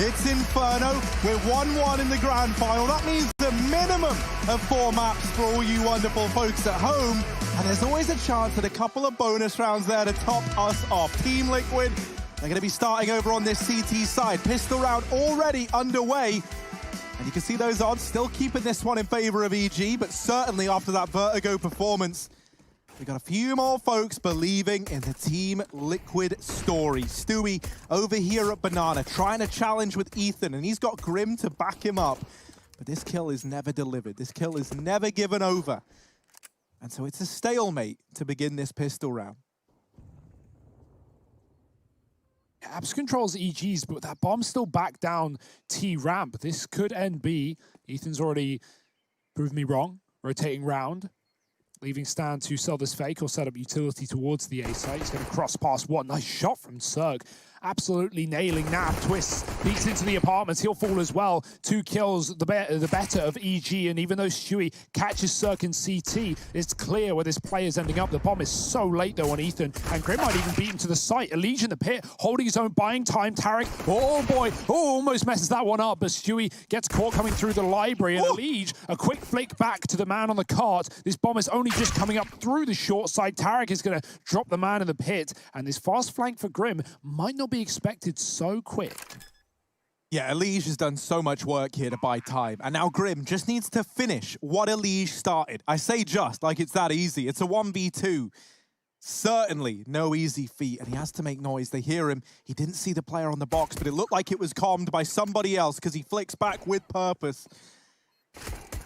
It's Inferno. We're 1-1 in the grand final. That means a minimum of 4 maps for all you wonderful folks at home. And there's always a chance at a couple of bonus rounds there to top us off. Team Liquid, they're going to be starting over on this CT side. Pistol round already underway. And you can see those odds still keeping this one in favor of EG, but certainly after that Vertigo performance, we got a few more folks believing in the Team Liquid story. Stewie over here at Banana trying to challenge with Ethan, and he's got Grim to back him up. But this kill is never delivered. This kill is never given over. And so it's a stalemate to begin this pistol round. Abs controls EG's, but that bomb's still back down T ramp. This could end B. Ethan's already proved me wrong. Rotating round. Leaving Stan to sell this fake or set up utility towards the A site. He's going to cross past one. Nice shot from Zerg. Absolutely nailing Nav. Twists, peeks into the apartments. He'll fall as well. 2 kills, the better of EG. And even though Stewie catches Zerg in CT, it's clear where this player's ending up. The bomb is so late, though, on Ethan. And Grim might even beat him to the site. Elige in the pit, holding his own, buying time. Tarek, oh boy, almost messes that one up. But Stewie gets caught coming through the library. And Elige, a quick flick back to the man on the cart. This bomb is only just coming up through the short side. Tarek is going to drop the man in the pit. And this fast flank for Grim might not be expected so quick. Yeah, Elige has done so much work here to buy time. And now Grim just needs to finish what Elige started. I say just, like it's that easy. It's a 1v2. Certainly no easy feat, and he has to make noise. They hear him. He didn't see the player on the box, but it looked like it was calmed by somebody else because he flicks back with purpose.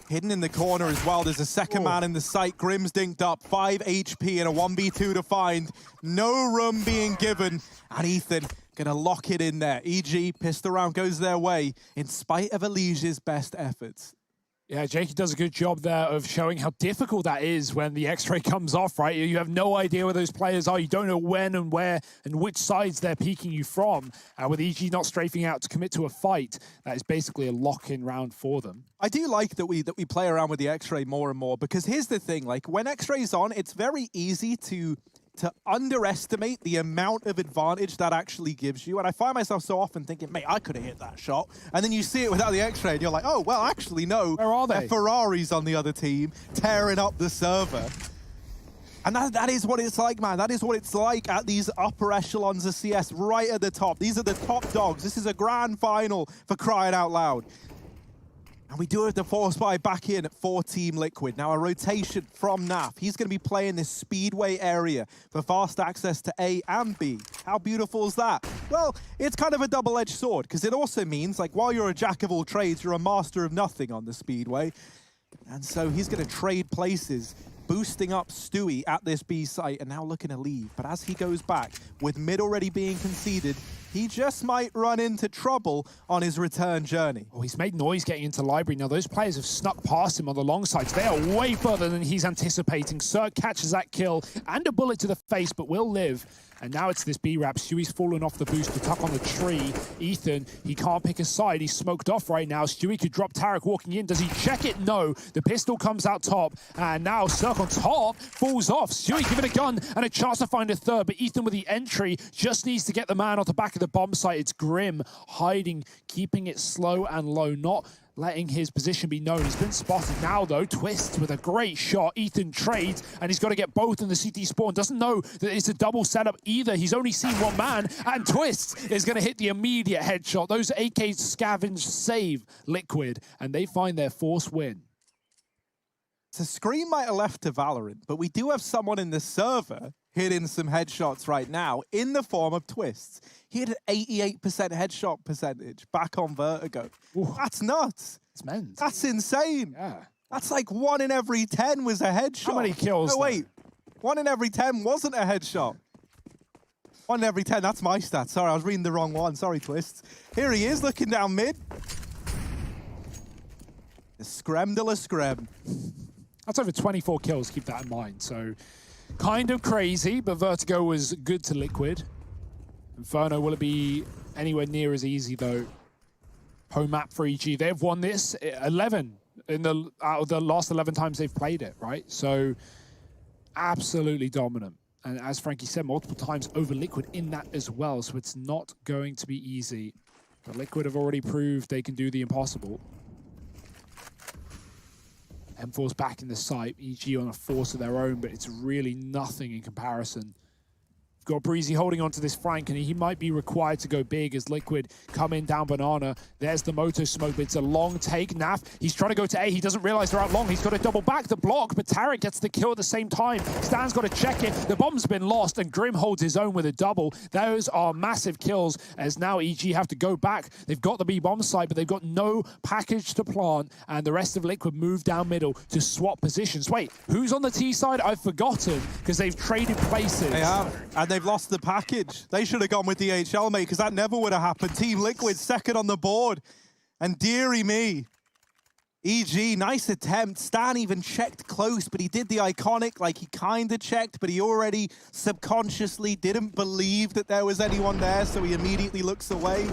Hidden in the corner as well. There's a second man in the site. Grim's dinked up. 5 HP and a 1v2 to find. No room being given. And Ethan gonna lock it in there. EG, pistol round goes their way in spite of Elige's best efforts. Yeah, Jakey does a good job there of showing how difficult that is when the X-ray comes off, right? You have no idea where those players are. You don't know when and where and which sides they're peeking you from. With EG not strafing out to commit to a fight, that is basically a lock-in round for them. I do like that we play around with the X-ray more and more, because here's the thing, like when X-ray's on, it's very easy to underestimate the amount of advantage that actually gives you. And I find myself so often thinking, mate, I could have hit that shot. And then you see it without the X-ray and you're like, oh, well, actually, no. Where are they? They're Ferraris on the other team, tearing up the server. And that is what it's like, man. That is what it's like at these upper echelons of CS, right at the top. These are the top dogs. This is a grand final for crying out loud. And we do have the force buy back in for Team Liquid. Now a rotation from Naf. He's going to be playing this speedway area for fast access to A and B. How beautiful is that? Well, it's kind of a double-edged sword, because it also means, like, while you're a jack of all trades, you're a master of nothing on the speedway. And so he's going to trade places, boosting up Stewie at this B site, and now looking to leave. But as he goes back, with mid already being conceded, he just might run into trouble on his return journey. Oh, he's made noise getting into library. Now, those players have snuck past him on the long sides. They are way further than he's anticipating. Zerg catches that kill and a bullet to the face, but will live. And now it's this B-Rap. Stewie's fallen off the boost to tuck on the tree. Ethan, he can't pick a side. He's smoked off right now. Stewie could drop Tarek walking in. Does he check it? No. The pistol comes out top. And now Zerg on top falls off. Stewie given a gun and a chance to find a third. But Ethan with the entry just needs to get the man off the back of the bomb site. It's Grim hiding, keeping it slow and low, not letting his position be known. He's been spotted now, though. Twist with a great shot. Ethan trades, and he's got to get both in the CT spawn. Doesn't know that it's a double setup either. He's only seen one man, and Twist is going to hit the immediate headshot. Those AKs scavenge save Liquid, and they find their fourth win. So Scream might have left to Valorant, but we do have someone in the server hitting some headshots right now in the form of Twists. He had an 88% headshot percentage back on Vertigo. Ooh. That's nuts. It's men's. That's insane. Yeah. That's like 1 in every 10 was a headshot. How many kills? No, wait. 1 in every 10 wasn't a headshot. 1 in every 10, that's my stat. Sorry, I was reading the wrong one. Sorry, Twists. Here he is looking down mid. The Screm de la Screm. That's over 24 kills, keep that in mind. So kind of crazy, but Vertigo was good to Liquid. Inferno, will it be anywhere near as easy, though? Home map for EG. They've won this 11 out of the last 11 times they've played it, right? So absolutely dominant. And as Frankie said multiple times, over Liquid in that as well. So it's not going to be easy But Liquid have already proved they can do the impossible. M4's back in the site, EG on a force of their own, but it's really nothing in comparison. Got Breezy holding onto this flank, and he might be required to go big as Liquid come in down Banana. There's the Moto smoke, but it's a long take. Naf, he's trying to go to A. He doesn't realize they're out long. He's got to double back the block, but Tarek gets the kill at the same time. Stan's got to check it. The bomb's been lost, and Grim holds his own with a double. Those are massive kills, as now EG have to go back. They've got the B bomb site, but they've got no package to plant, and the rest of Liquid move down middle to swap positions. Wait, who's on the T side? I've forgotten, because they've traded places. They have, and they've lost the package. They should have gone with DHL, mate, because that never would have happened. Team Liquid second on the board. And dearie me, EG, nice attempt. Stan even checked close, but he did the iconic, like he kind of checked, but he already subconsciously didn't believe that there was anyone there, so he immediately looks away.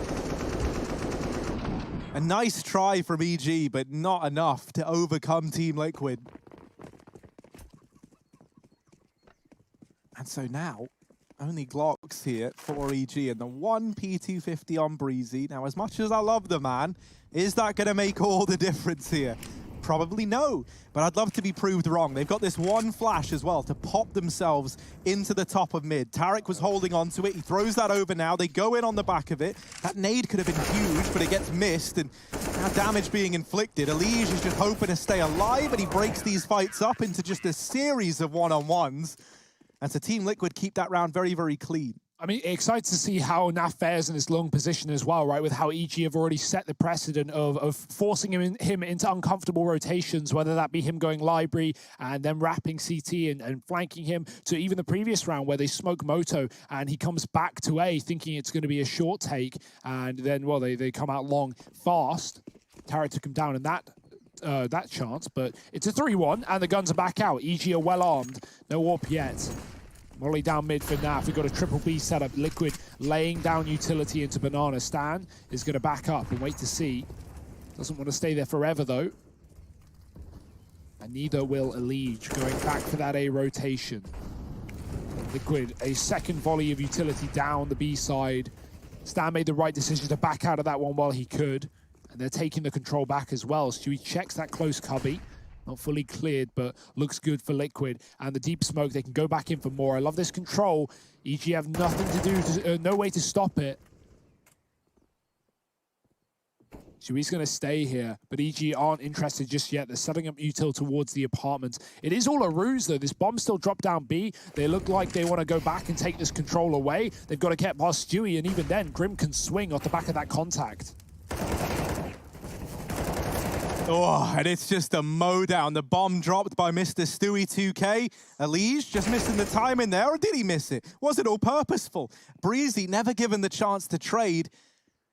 A nice try from EG, but not enough to overcome Team Liquid. And so now, only Glocks here for EG, and the one P250 on Breezy. Now, as much as I love the man, is that going to make all the difference here? Probably no, but I'd love to be proved wrong. They've got this one flash as well to pop themselves into the top of mid. Tarek was holding on to it. He throws that over now. They go in on the back of it. That nade could have been huge, but it gets missed, and now damage being inflicted. Elige is just hoping to stay alive, and he breaks these fights up into just a series of one-on-ones. And so Team Liquid keep that round very, very clean. I mean, excited to see how Naf fares in his long position as well, right? With how EG have already set the precedent of forcing him into uncomfortable rotations, whether that be him going library and then wrapping CT and flanking him, to even the previous round where they smoke Moto and he comes back to A thinking it's going to be a short take. And then, well, they come out long fast. Tarek took him down in that chance, but it's a 3-1 and the guns are back out. EG are well armed, no AWP yet. Molly down mid for Naf. We've got a triple B setup. Liquid laying down utility into Banana. Stan is going to back up and wait to see. Doesn't want to stay there forever though. And neither will Elige, going back for that A rotation. Liquid, a second volley of utility down the B side. Stan made the right decision to back out of that one while he could. And they're taking the control back as well. Stewie checks that close cubby. Not fully cleared, but looks good for Liquid. And the deep smoke, they can go back in for more. I love this control. EG have nothing to do, no way to stop it. Stewie's going to stay here, but EG aren't interested just yet. They're setting up util towards the apartment. It is all a ruse, though. This bomb still dropped down B. They look like they want to go back and take this control away. They've got to get past Stewie, and even then, Grim can swing off the back of that contact. Oh, and it's just a mow down. The bomb dropped by Mr. Stewie 2K. Elige just missing the time in there, or did he miss it? Was it all purposeful? Breezy never given the chance to trade.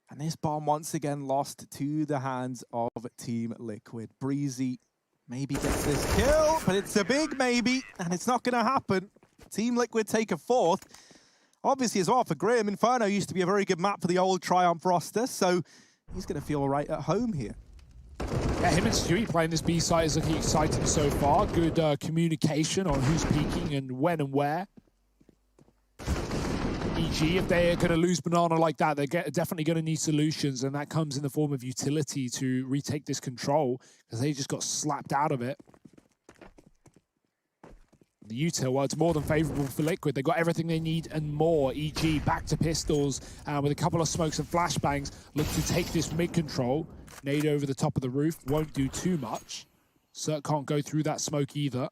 And this bomb once again lost to the hands of Team Liquid. Breezy maybe gets this kill, but it's a big maybe, and it's not going to happen. Team Liquid take a fourth. Obviously as well for Grim, Inferno used to be a very good map for the old Triumph roster, so he's going to feel right at home here. Yeah, him and Stewie playing this B side is looking exciting so far. Good communication on who's peeking and when and where. EG, if they're going to lose Banana like that, they're definitely going to need solutions, and that comes in the form of utility to retake this control, because they just got slapped out of it. The util, well, it's more than favorable for Liquid. They got everything they need and more. EG back to pistols, with a couple of smokes and flashbangs, look to take this mid control. Nade over the top of the roof, won't do too much. Cert can't go through that smoke either.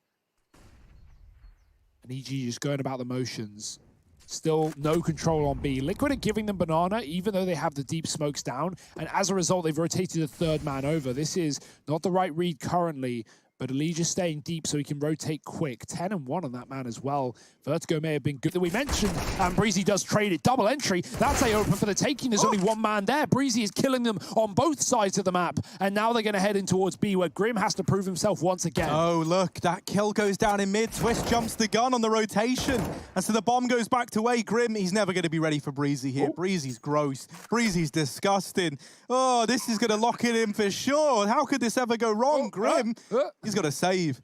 And EG just going about the motions. Still no control on B. Liquid are giving them Banana, even though they have the deep smokes down. And as a result, they've rotated a third man over. This is not the right read currently, but Elige is staying deep so he can rotate quick. 10-1 on that man as well. Vertigo may have been good that we mentioned, and Breezy does trade it. Double entry, that's A open for the taking. There's only one man there. Breezy is killing them on both sides of the map, and now they're going to head in towards B, where Grim has to prove himself once again. Oh, look, that kill goes down in mid. Twist jumps the gun on the rotation, and so the bomb goes back to A. Grim, he's never going to be ready for Breezy here. Breezy's gross. Breezy's disgusting. Oh, this is going to lock it in for sure. How could this ever go wrong? Grim, he's got to save.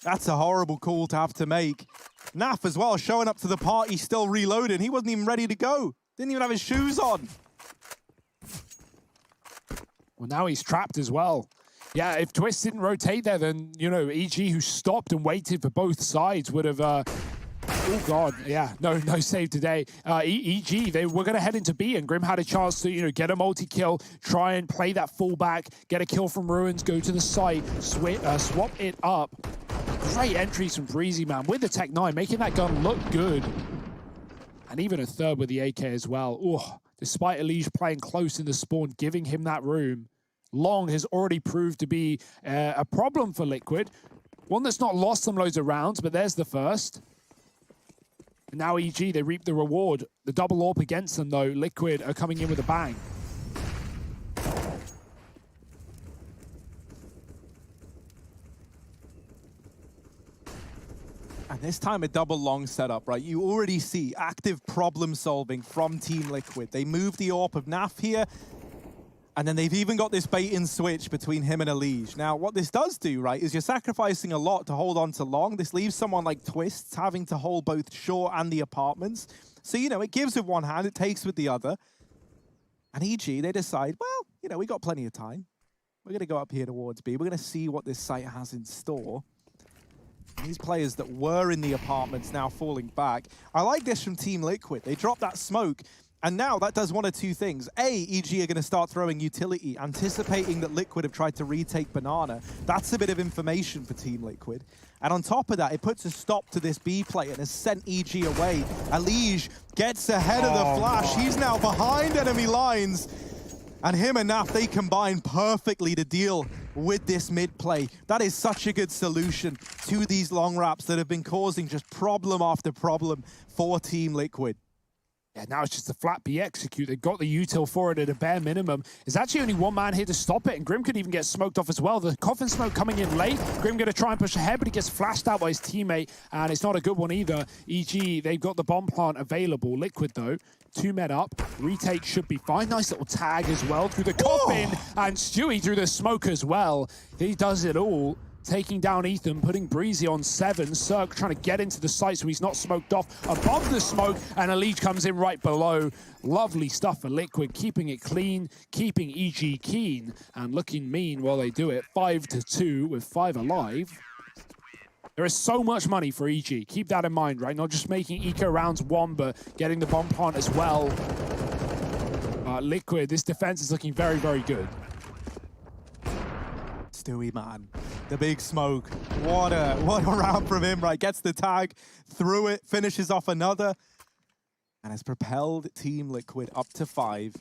That's a horrible call to have to make. Naf as well, showing up to the party, still reloading. He wasn't even ready to go. Didn't even have his shoes on. Well, now he's trapped as well. Yeah, if Twist didn't rotate there, then, you know, EG, who stopped and waited for both sides, would have... oh, God, yeah, no save today. EG, they were going to head into B, and Grim had a chance to, you know, get a multi-kill, try and play that fullback, get a kill from Ruins, go to the site, swap it up. Great entries from Breezy, man, with the Tech 9, making that gun look good. And even a third with the AK as well. Oh, despite Elige playing close in the spawn, giving him that room. Long has already proved to be a problem for Liquid. One that's not lost them loads of rounds, but there's the first. And now EG, they reap the reward. The double AWP against them, though. Liquid are coming in with a bang. And this time a double long setup, right? You already see active problem solving from Team Liquid. They move the AWP of Naf here, and then they've even got this bait and switch between him and Elige. Now, what this does do, right, is you're sacrificing a lot to hold on to long. This leaves someone like Twists having to hold both short and the apartments. So, you know, it gives with one hand, it takes with the other. And EG, they decide, well, you know, we got plenty of time. We're going to go up here towards B. We're going to see what this site has in store. These players that were in the apartments now falling back. I like this from Team Liquid. They drop that smoke, and now that does one of two things. A, EG are going to start throwing utility, anticipating that Liquid have tried to retake Banana. That's a bit of information for Team Liquid. And on top of that, it puts a stop to this B play and has sent EG away. Elige gets ahead of the flash. He's now behind enemy lines. And him and Naf, they combine perfectly to deal with this mid play. That is such a good solution to these long wraps that have been causing just problem after problem for Team Liquid. Yeah, now it's just a flat B execute. They got the util for it at a bare minimum. There's actually only one man here to stop it, and Grim could even get smoked off as well. The coffin smoke coming in late. Grim going to try and push ahead, but he gets flashed out by his teammate, and it's not a good one either. EG, they've got the bomb plant available. Liquid, though, 2 med up. Retake should be fine. Nice little tag as well through the coffin, and Stewie through the smoke as well. He does it all. Taking down Ethan, putting Breezy on 7. Cirque trying to get into the site so he's not smoked off above the smoke, and Elige comes in right below. Lovely stuff for Liquid, keeping it clean, keeping EG keen, and looking mean while they do it. 5-2 with 5 alive. There is so much money for EG. Keep that in mind, right? Not just making eco rounds 1, but getting the bomb plant as well. Liquid, this defense is looking very, very good. Stewie, man. The big smoke. What a round from him, right? Gets the tag, through it, finishes off another, and has propelled Team Liquid up to 5.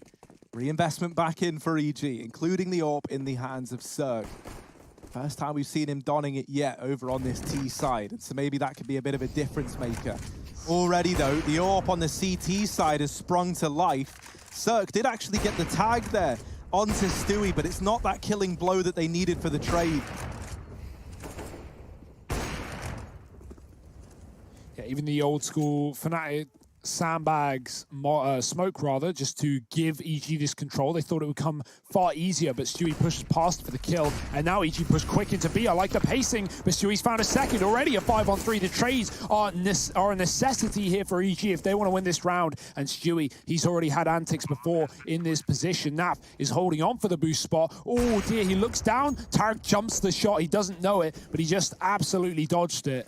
Reinvestment back in for EG, including the AWP in the hands of Cirque. First time we've seen him donning it yet over on this T side, and so maybe that could be a bit of a difference maker. Already, though, the AWP on the CT side has sprung to life. Cirque did actually get the tag there onto Stewie, but it's not that killing blow that they needed for the trade. Yeah, even the old school Fnatic sandbags smoke rather, just to give EG this control. They thought it would come far easier, but Stewie pushes past for the kill, and now EG push quick into B. I like the pacing, but Stewie's found a second already. A 5-on-3. The trades are a necessity here for EG if they want to win this round, and Stewie, he's already had antics before in this position. Naf is holding on for the boost spot. Oh dear, he looks down. Tarek jumps the shot. He doesn't know it, but he just absolutely dodged it.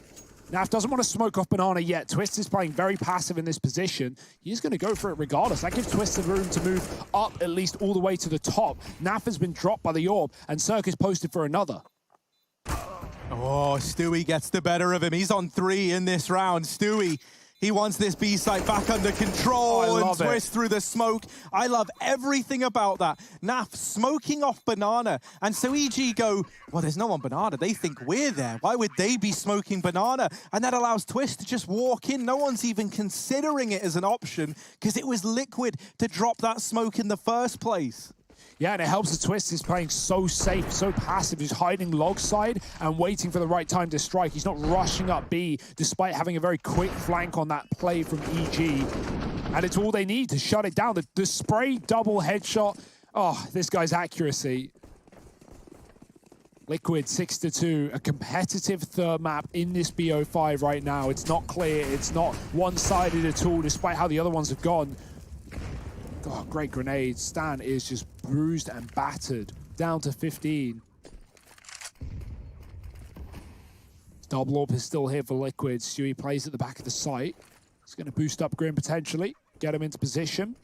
Naf doesn't want to smoke off Banana yet. Twist is playing very passive in this position. He's going to go for it regardless. That gives Twist the room to move up at least all the way to the top. Naf has been dropped by the AWP, and Cirque is posted for another. Oh, Stewie gets the better of him. He's on 3 in this round. Stewie, he wants this B site back under control, and Twist through the smoke. I love everything about that. Naf smoking off Banana, and so EG go, well, there's no one Banana. They think we're there. Why would they be smoking Banana? And that allows Twist to just walk in. No one's even considering it as an option because it was Liquid to drop that smoke in the first place. Yeah, and it helps the Twist is playing so safe, so passive. He's hiding log side and waiting for the right time to strike. He's not rushing up B, despite having a very quick flank on that play from EG. And it's all they need to shut it down. The spray double headshot. Oh, this guy's accuracy. Liquid 6-2, a competitive third map in this BO5 right now. It's not clear, it's not one-sided at all, despite how the other ones have gone. Oh, great grenade. Stan is just bruised and battered. Down to 15. Double AWP is still here for Liquid. Stewie plays at the back of the site. It's going to boost up Grim potentially. Get him into position.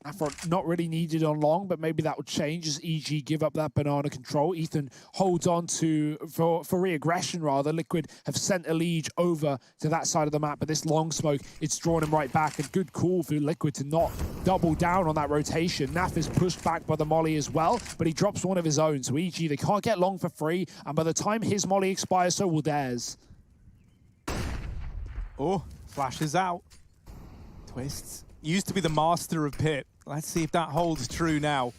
Afro not really needed on long, but maybe that will change as EG give up that banana control. Ethan holds on to, for re-aggression rather. Liquid have sent Elige over to that side of the map, but this long smoke, it's drawn him right back. A good call for Liquid to not double down on that rotation. Naf is pushed back by the molly as well, but he drops one of his own. So EG, they can't get long for free, and by the time his molly expires, so will theirs. Oh, flashes out. Twists. Used to be the master of pit. Let's see if that holds true now.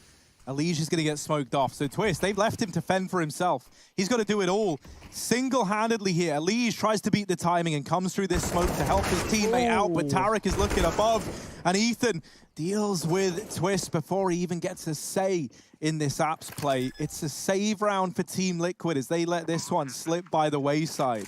Elige is going to get smoked off. So Twist, they've left him to fend for himself. He's got to do it all single-handedly here. Elige tries to beat the timing and comes through this smoke to help his teammate out, but Tarek is looking above, and Ethan deals with Twist before he even gets a say in this apps play. It's a save round for Team Liquid as they let this one slip by the wayside.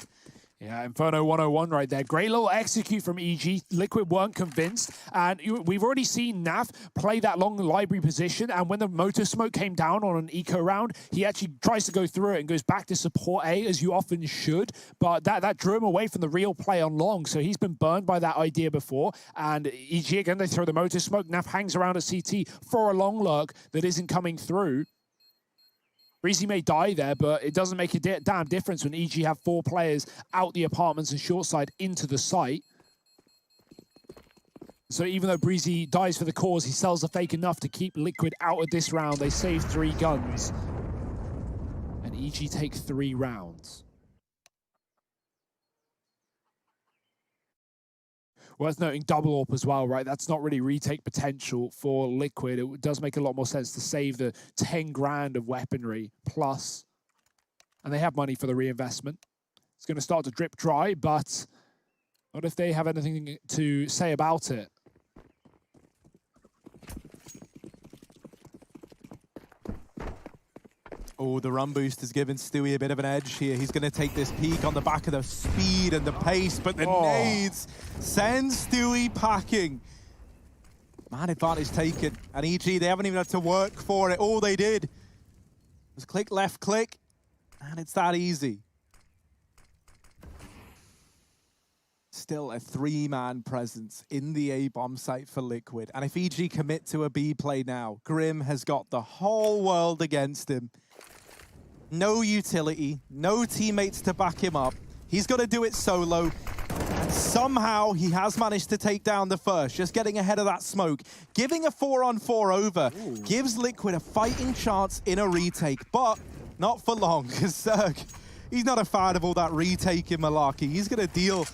Yeah, Inferno 101 right there. Great little execute from EG. Liquid weren't convinced. And we've already seen Naf play that long library position. And when the motor smoke came down on an eco round, he actually tries to go through it and goes back to support A, as you often should. But that drew him away from the real play on long. So he's been burned by that idea before. And EG, again, they throw the motor smoke. Naf hangs around at CT for a long lurk that isn't coming through. Breezy may die there, but it doesn't make a damn difference when EG have 4 players out the apartments and short side into the site. So even though Breezy dies for the cause, he sells the fake enough to keep Liquid out of this round. They save 3 guns. And EG take 3 rounds. Worth noting double AWP as well, right? That's not really retake potential for Liquid. It does make a lot more sense to save the 10 grand of weaponry plus. And they have money for the reinvestment. It's going to start to drip dry, but what if they have anything to say about it? Oh, the run boost has given Stewie a bit of an edge here. He's going to take this peak on the back of the speed and the pace, but the nades send Stewie packing. Man advantage taken. And EG, they haven't even had to work for it. All they did was click, left click, and it's that easy. Still a 3-man presence in the A-bomb site for Liquid. And if EG commit to a B play now, Grim has got the whole world against him. No utility, no teammates to back him up. He's got to do it solo. And somehow he has managed to take down the first, just getting ahead of that smoke. Giving a 4-on-4 over gives Liquid a fighting chance in a retake, but not for long, because Zerg, he's not a fan of all that retaking malarkey. He's going to deal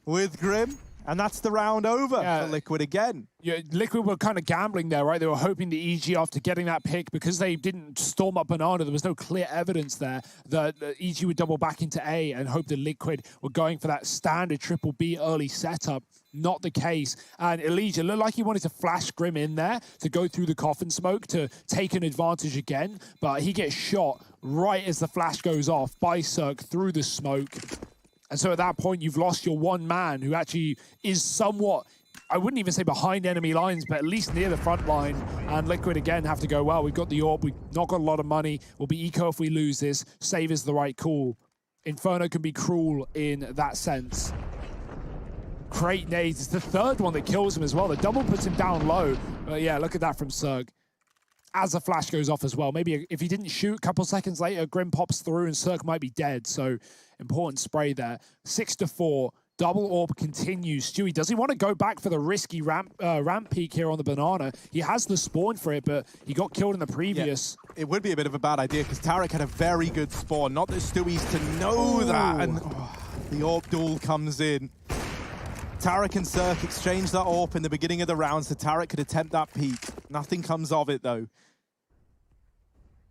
with Grim, and that's the round over for Liquid again. Yeah, Liquid were kind of gambling there, right? They were hoping the EG, after getting that pick, because they didn't storm up Banana, there was no clear evidence there that EG would double back into A and hope that Liquid were going for that standard triple B early setup. Not the case. And Elige looked like he wanted to flash Grim in there to go through the coffin smoke to take an advantage again, but he gets shot right as the flash goes off by Cirque through the smoke. And so at that point, you've lost your one man who actually is somewhat, I wouldn't even say behind enemy lines, but at least near the front line. And Liquid again have to go, well, we've got the AWP, we've not got a lot of money, we'll be eco if we lose this, save is the right call. Inferno can be cruel in that sense. Great nades, it's the 3rd one that kills him as well. The double puts him down low. But yeah, look at that from Serg. As the flash goes off as well. Maybe if he didn't shoot, a couple seconds later, Grim pops through and Cirque might be dead. So important spray there. 6-4. Double AWP continues. Stewie, does he want to go back for the risky ramp peak here on the banana? He has the spawn for it, but he got killed in the previous. Yeah, it would be a bit of a bad idea because Tarek had a very good spawn. Not that Stewie's to know that. And the AWP duel comes in. Tarek and Cirque exchange that AWP in the beginning of the round, so Tarek could attempt that peak. Nothing comes of it, though.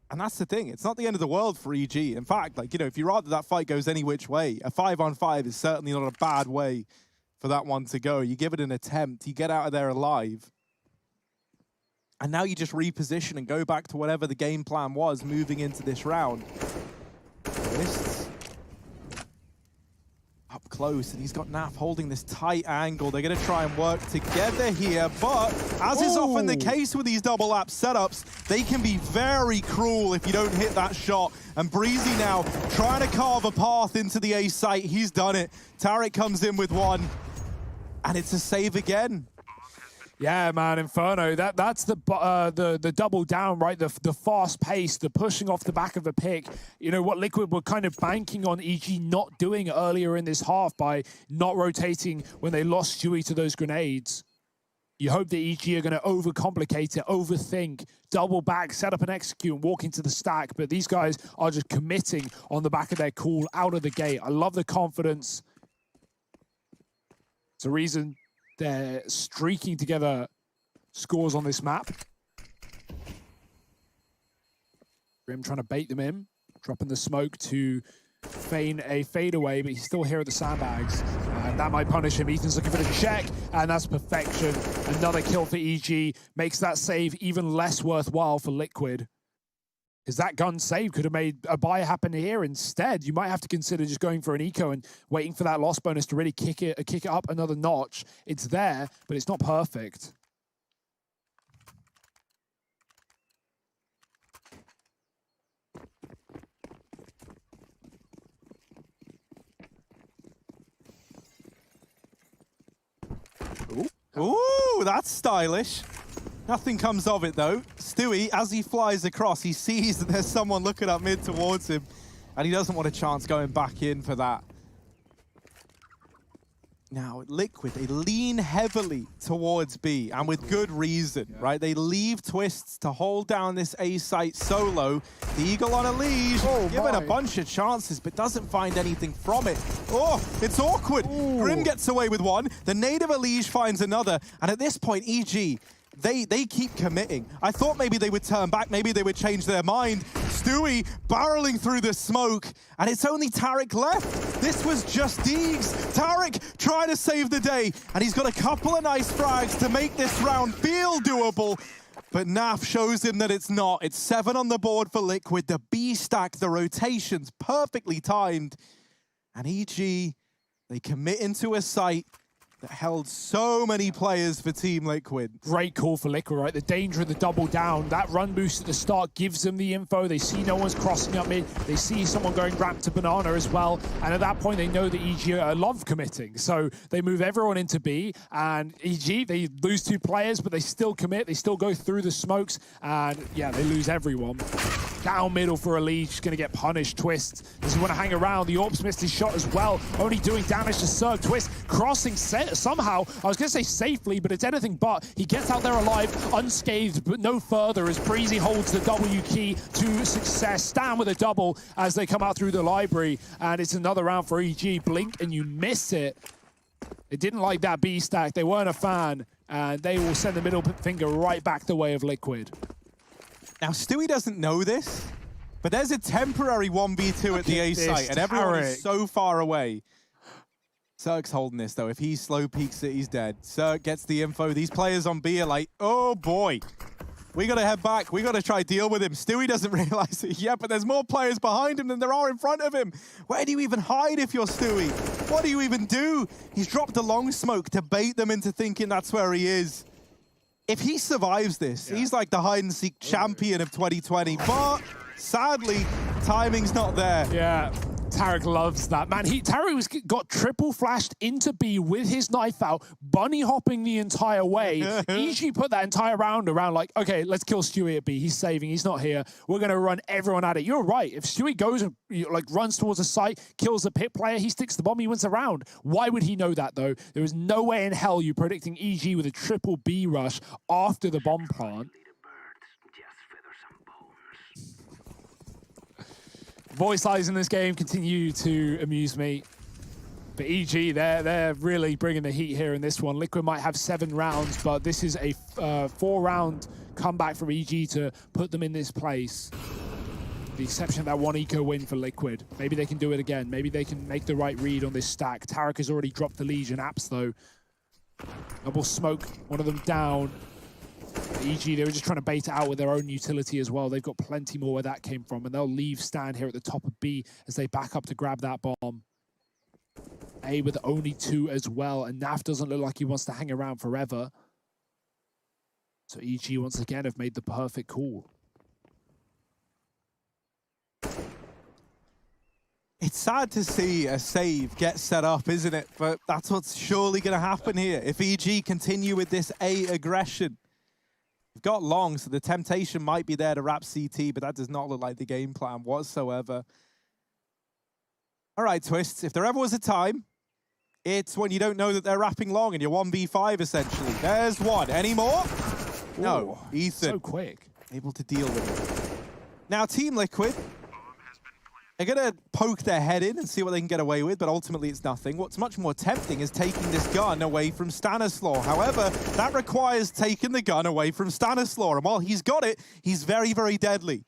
And that's the thing. It's not the end of the world for EG. In fact, like, you know, if you rather that fight goes any which way, a 5-on-5 is certainly not a bad way for that one to go. You give it an attempt, you get out of there alive. And now you just reposition and go back to whatever the game plan was moving into this round. Wrists. Up close, and he's got Naf holding this tight angle. They're going to try and work together here, but as is often the case with these double lap setups, they can be very cruel if you don't hit that shot. And Breezy now trying to carve a path into the A site. He's done it. Tarek comes in with one, and it's a save again. Yeah, man, Inferno. That's the double down, right? The fast pace, the pushing off the back of a pick. You know what Liquid were kind of banking on EG not doing earlier in this half by not rotating when they lost Stewie to those grenades. You hope that EG are going to overcomplicate it, overthink, double back, set up and execute, and walk into the stack. But these guys are just committing on the back of their call out of the gate. I love the confidence. It's a reason they're streaking together scores on this map. Grim trying to bait them in, dropping the smoke to feign a fadeaway, but he's still here at the sandbags. And that might punish him. Ethan's looking for the check, and that's perfection. Another kill for EG makes that save even less worthwhile for Liquid. Because that gun save could have made a buy happen here. Instead, you might have to consider just going for an eco and waiting for that loss bonus to really kick it up another notch. It's there, but it's not perfect. Ooh, that's stylish. Nothing comes of it, though. Stewie, as he flies across, he sees that there's someone looking up mid towards him, and he doesn't want a chance going back in for that. Now, Liquid, they lean heavily towards B, and with good reason, right? They leave Twists to hold down this A site solo. The Eagle on a leash, given a bunch of chances, but doesn't find anything from it. Oh, it's awkward. Ooh. Grim gets away with one. The native Elige finds another, and at this point, EG, they keep committing. I thought maybe they would turn back, maybe they would change their mind. Stewie barreling through the smoke, and it's only Tarek left. This was just Deegs. Tarek trying to save the day, and he's got a couple of nice frags to make this round feel doable. But Naf shows him that it's not. It's 7 on the board for Liquid. The B stack, the rotations, perfectly timed. And EG, they commit into a site that held so many players for Team Liquid. Great call for Liquid, right? The danger of the double down. That run boost at the start gives them the info. They see no one's crossing up mid. They see someone going ramp to banana as well. And at that point, they know that EG love committing. So they move everyone into B. And EG, they lose 2 players, but they still commit. They still go through the smokes. And yeah, they lose everyone. Down middle for Elige, just going to get punished. Twist doesn't want to hang around. The Orbs missed his shot as well, only doing damage to Serve. Twist crossing somehow, I was going to say safely, but it's anything but. He gets out there alive, unscathed, but no further as Breezy holds the W key to success. Stan with a double as they come out through the library, and it's another round for EG. Blink and you miss it. They didn't like that B stack. They weren't a fan, and they will send the middle finger right back the way of Liquid. Now, Stewie doesn't know this, but there's a temporary 1v2 at the A site, and everyone is so far away. Cirque's holding this, though. If he slow peeks it, he's dead. Cirque gets the info. These players on B are like, oh boy, we got to head back. We got to try deal with him. Stewie doesn't realize it yet, but there's more players behind him than there are in front of him. Where do you even hide if you're Stewie? What do you even do? He's dropped a long smoke to bait them into thinking that's where he is. If he survives this, he's like the hide-and-seek champion of 2020, but sadly, timing's not there. Yeah, Tarek loves that. Man, Tarek got triple flashed into B with his knife out, bunny hopping the entire way. EG put that entire round around like, okay, let's kill Stewie at B. He's saving, he's not here. We're going to run everyone at it. You're right. If Stewie goes and runs towards a site, kills a pit player, he sticks the bomb, he wins the round. Why would he know that, though? There is no way in hell you predicting EG with a triple B rush after the bomb plant. Voice lines in this game continue to amuse me. But EG, they're really bringing the heat here in this one. Liquid might have 7 rounds, but this is a 4-round comeback from EG to put them in this place. With the exception of that 1 eco win for Liquid. Maybe they can do it again. Maybe they can make the right read on this stack. Tarek has already dropped the Legion apps, though. Double smoke, one of them down. EG, they were just trying to bait it out with their own utility as well. They've got plenty more where that came from, and they'll leave Stan here at the top of B as they back up to grab that bomb. A with only 2 as well, and Naf doesn't look like he wants to hang around forever. So EG once again have made the perfect call. It's sad to see a save get set up, isn't it? But that's what's surely going to happen here. If EG continue with this A aggression. They've got long, so the temptation might be there to wrap CT, but that does not look like the game plan whatsoever. All right, Twists, if there ever was a time, it's when you don't know that they're wrapping long and you're 1v5, essentially. There's one. Any more? No. Ethan. So quick. Able to deal with it. Now, Team Liquid, they're going to poke their head in and see what they can get away with, but ultimately it's nothing. What's much more tempting is taking this gun away from Stanislaw. However, that requires taking the gun away from Stanislaw. And while he's got it, he's very, very deadly.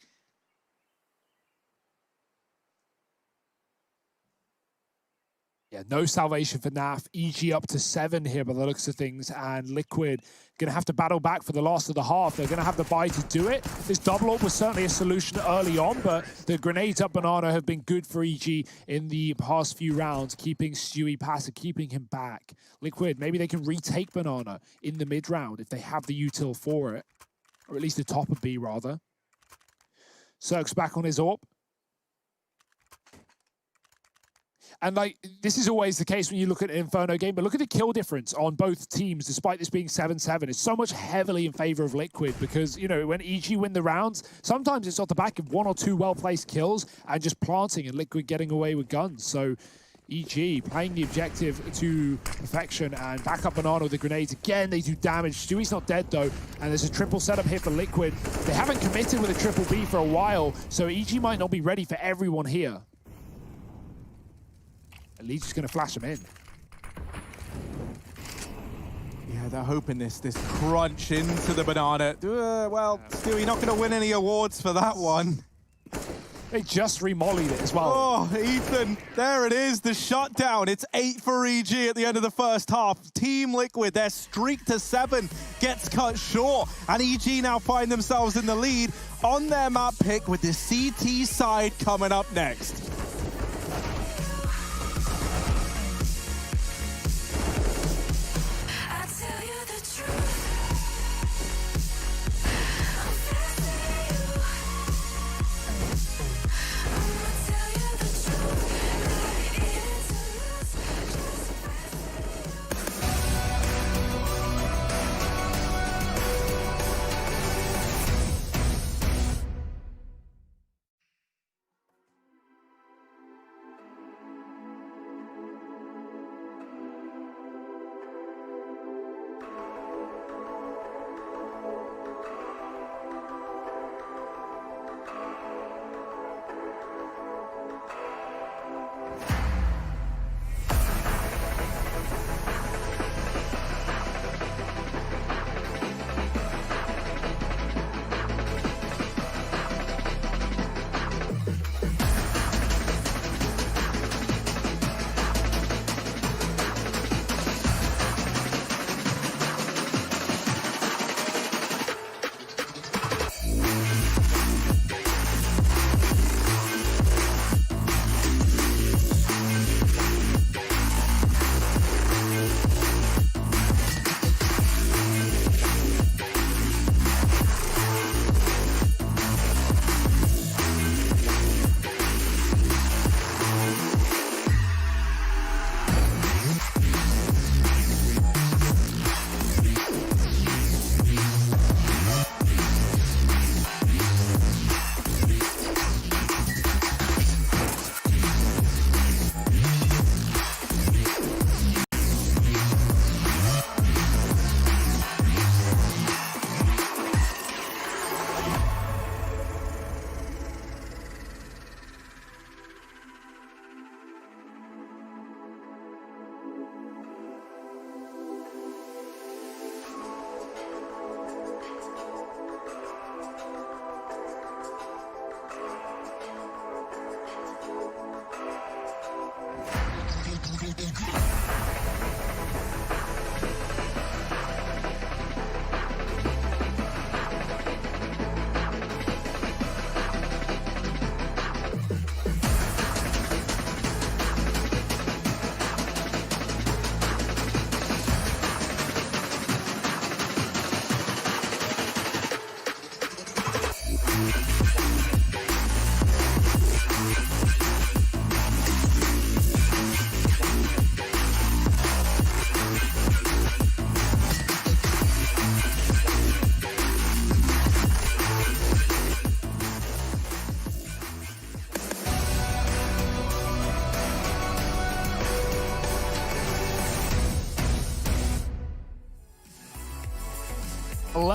Yeah, no salvation for Naf. EG up to 7 here by the looks of things, and Liquid going to have to battle back for the last of the half. They're going to have the buy to do it. This double up was certainly a solution early on, but the grenades up Banana have been good for EG in the past few rounds, keeping Stewie passive, keeping him back. Liquid, maybe they can retake Banana in the mid-round if they have the util for it, or at least the top of B, rather. Cirque's back on his AWP. And like, this is always the case when you look at an Inferno game, but look at the kill difference on both teams, despite this being 7-7. It's so much heavily in favor of Liquid because, you know, when EG win the rounds, sometimes it's off the back of 1 or 2 well-placed kills and just planting and Liquid getting away with guns. So EG playing the objective to perfection and back up Banana with the grenades. Again, they do damage. Stewie's not dead though, and there's a triple setup here for Liquid. They haven't committed with a triple B for a while, so EG might not be ready for everyone here. Lee's just going to flash him in. Yeah, they're hoping this crunch into the Banana. Well, Stewie not going to win any awards for that one. They just remollied it as well. Oh, Ethan, there it is, the shutdown. It's 8 for EG at the end of the first half. Team Liquid, their streak to 7 gets cut short, and EG now find themselves in the lead on their map pick with the CT side coming up next.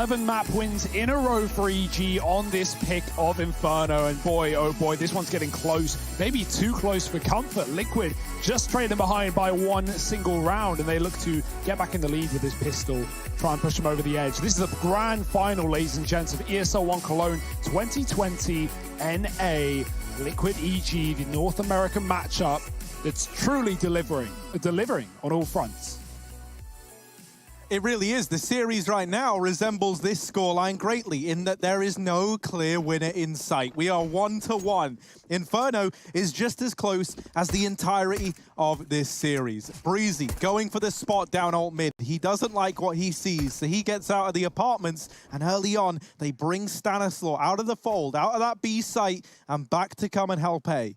11 map wins in a row for EG on this pick of Inferno. And boy, oh boy, this one's getting close. Maybe too close for comfort. Liquid just trailing behind by one single round, and they look to get back in the lead with this pistol, try and push them over the edge. This is the grand final, ladies and gents, of ESL 1 Cologne 2020 NA. Liquid EG, the North American matchup that's truly delivering on all fronts. It really is. The series right now resembles this scoreline greatly in that there is no clear winner in sight. We are 1-1. Inferno is just as close as the entirety of this series. Breezy going for the spot down alt mid. He doesn't like what he sees, so he gets out of the apartments, and early on, they bring Stanislaw out of the fold, out of that B site, and back to come and help A.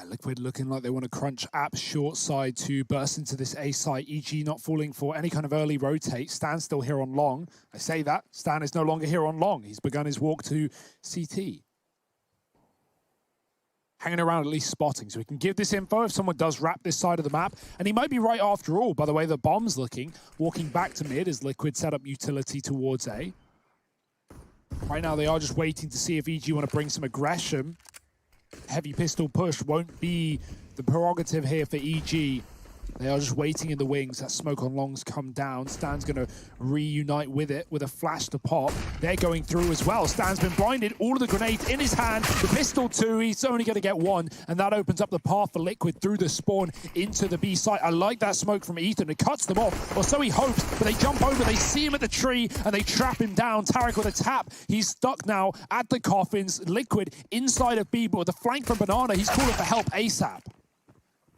Liquid looking like they want to crunch App short side to burst into this A site. EG not falling for any kind of early rotate. Stan's still here on long. I say that. Stan is no longer here on long. He's begun his walk to CT. Hanging around, at least spotting. So we can give this info if someone does wrap this side of the map. And he might be right after all, by the way the bomb's looking. Walking back to mid as Liquid set up utility towards A. Right now they are just waiting to see if EG want to bring some aggression. Heavy pistol push won't be the prerogative here for EG. They are just waiting in the wings. That smoke on longs come down. Stan's going to reunite with it with a flash to pop. They're going through as well. Stan's been blinded. All of the grenades in his hand. The pistol too. He's only going to get one. And that opens up the path for Liquid through the spawn into the B site. I like that smoke from Ethan. It cuts them off. Or so he hopes. But they jump over. They see him at the tree. And they trap him down. Tarek with a tap. He's stuck now at the coffins. Liquid inside of B. But with the flank from Banana, he's calling for help ASAP.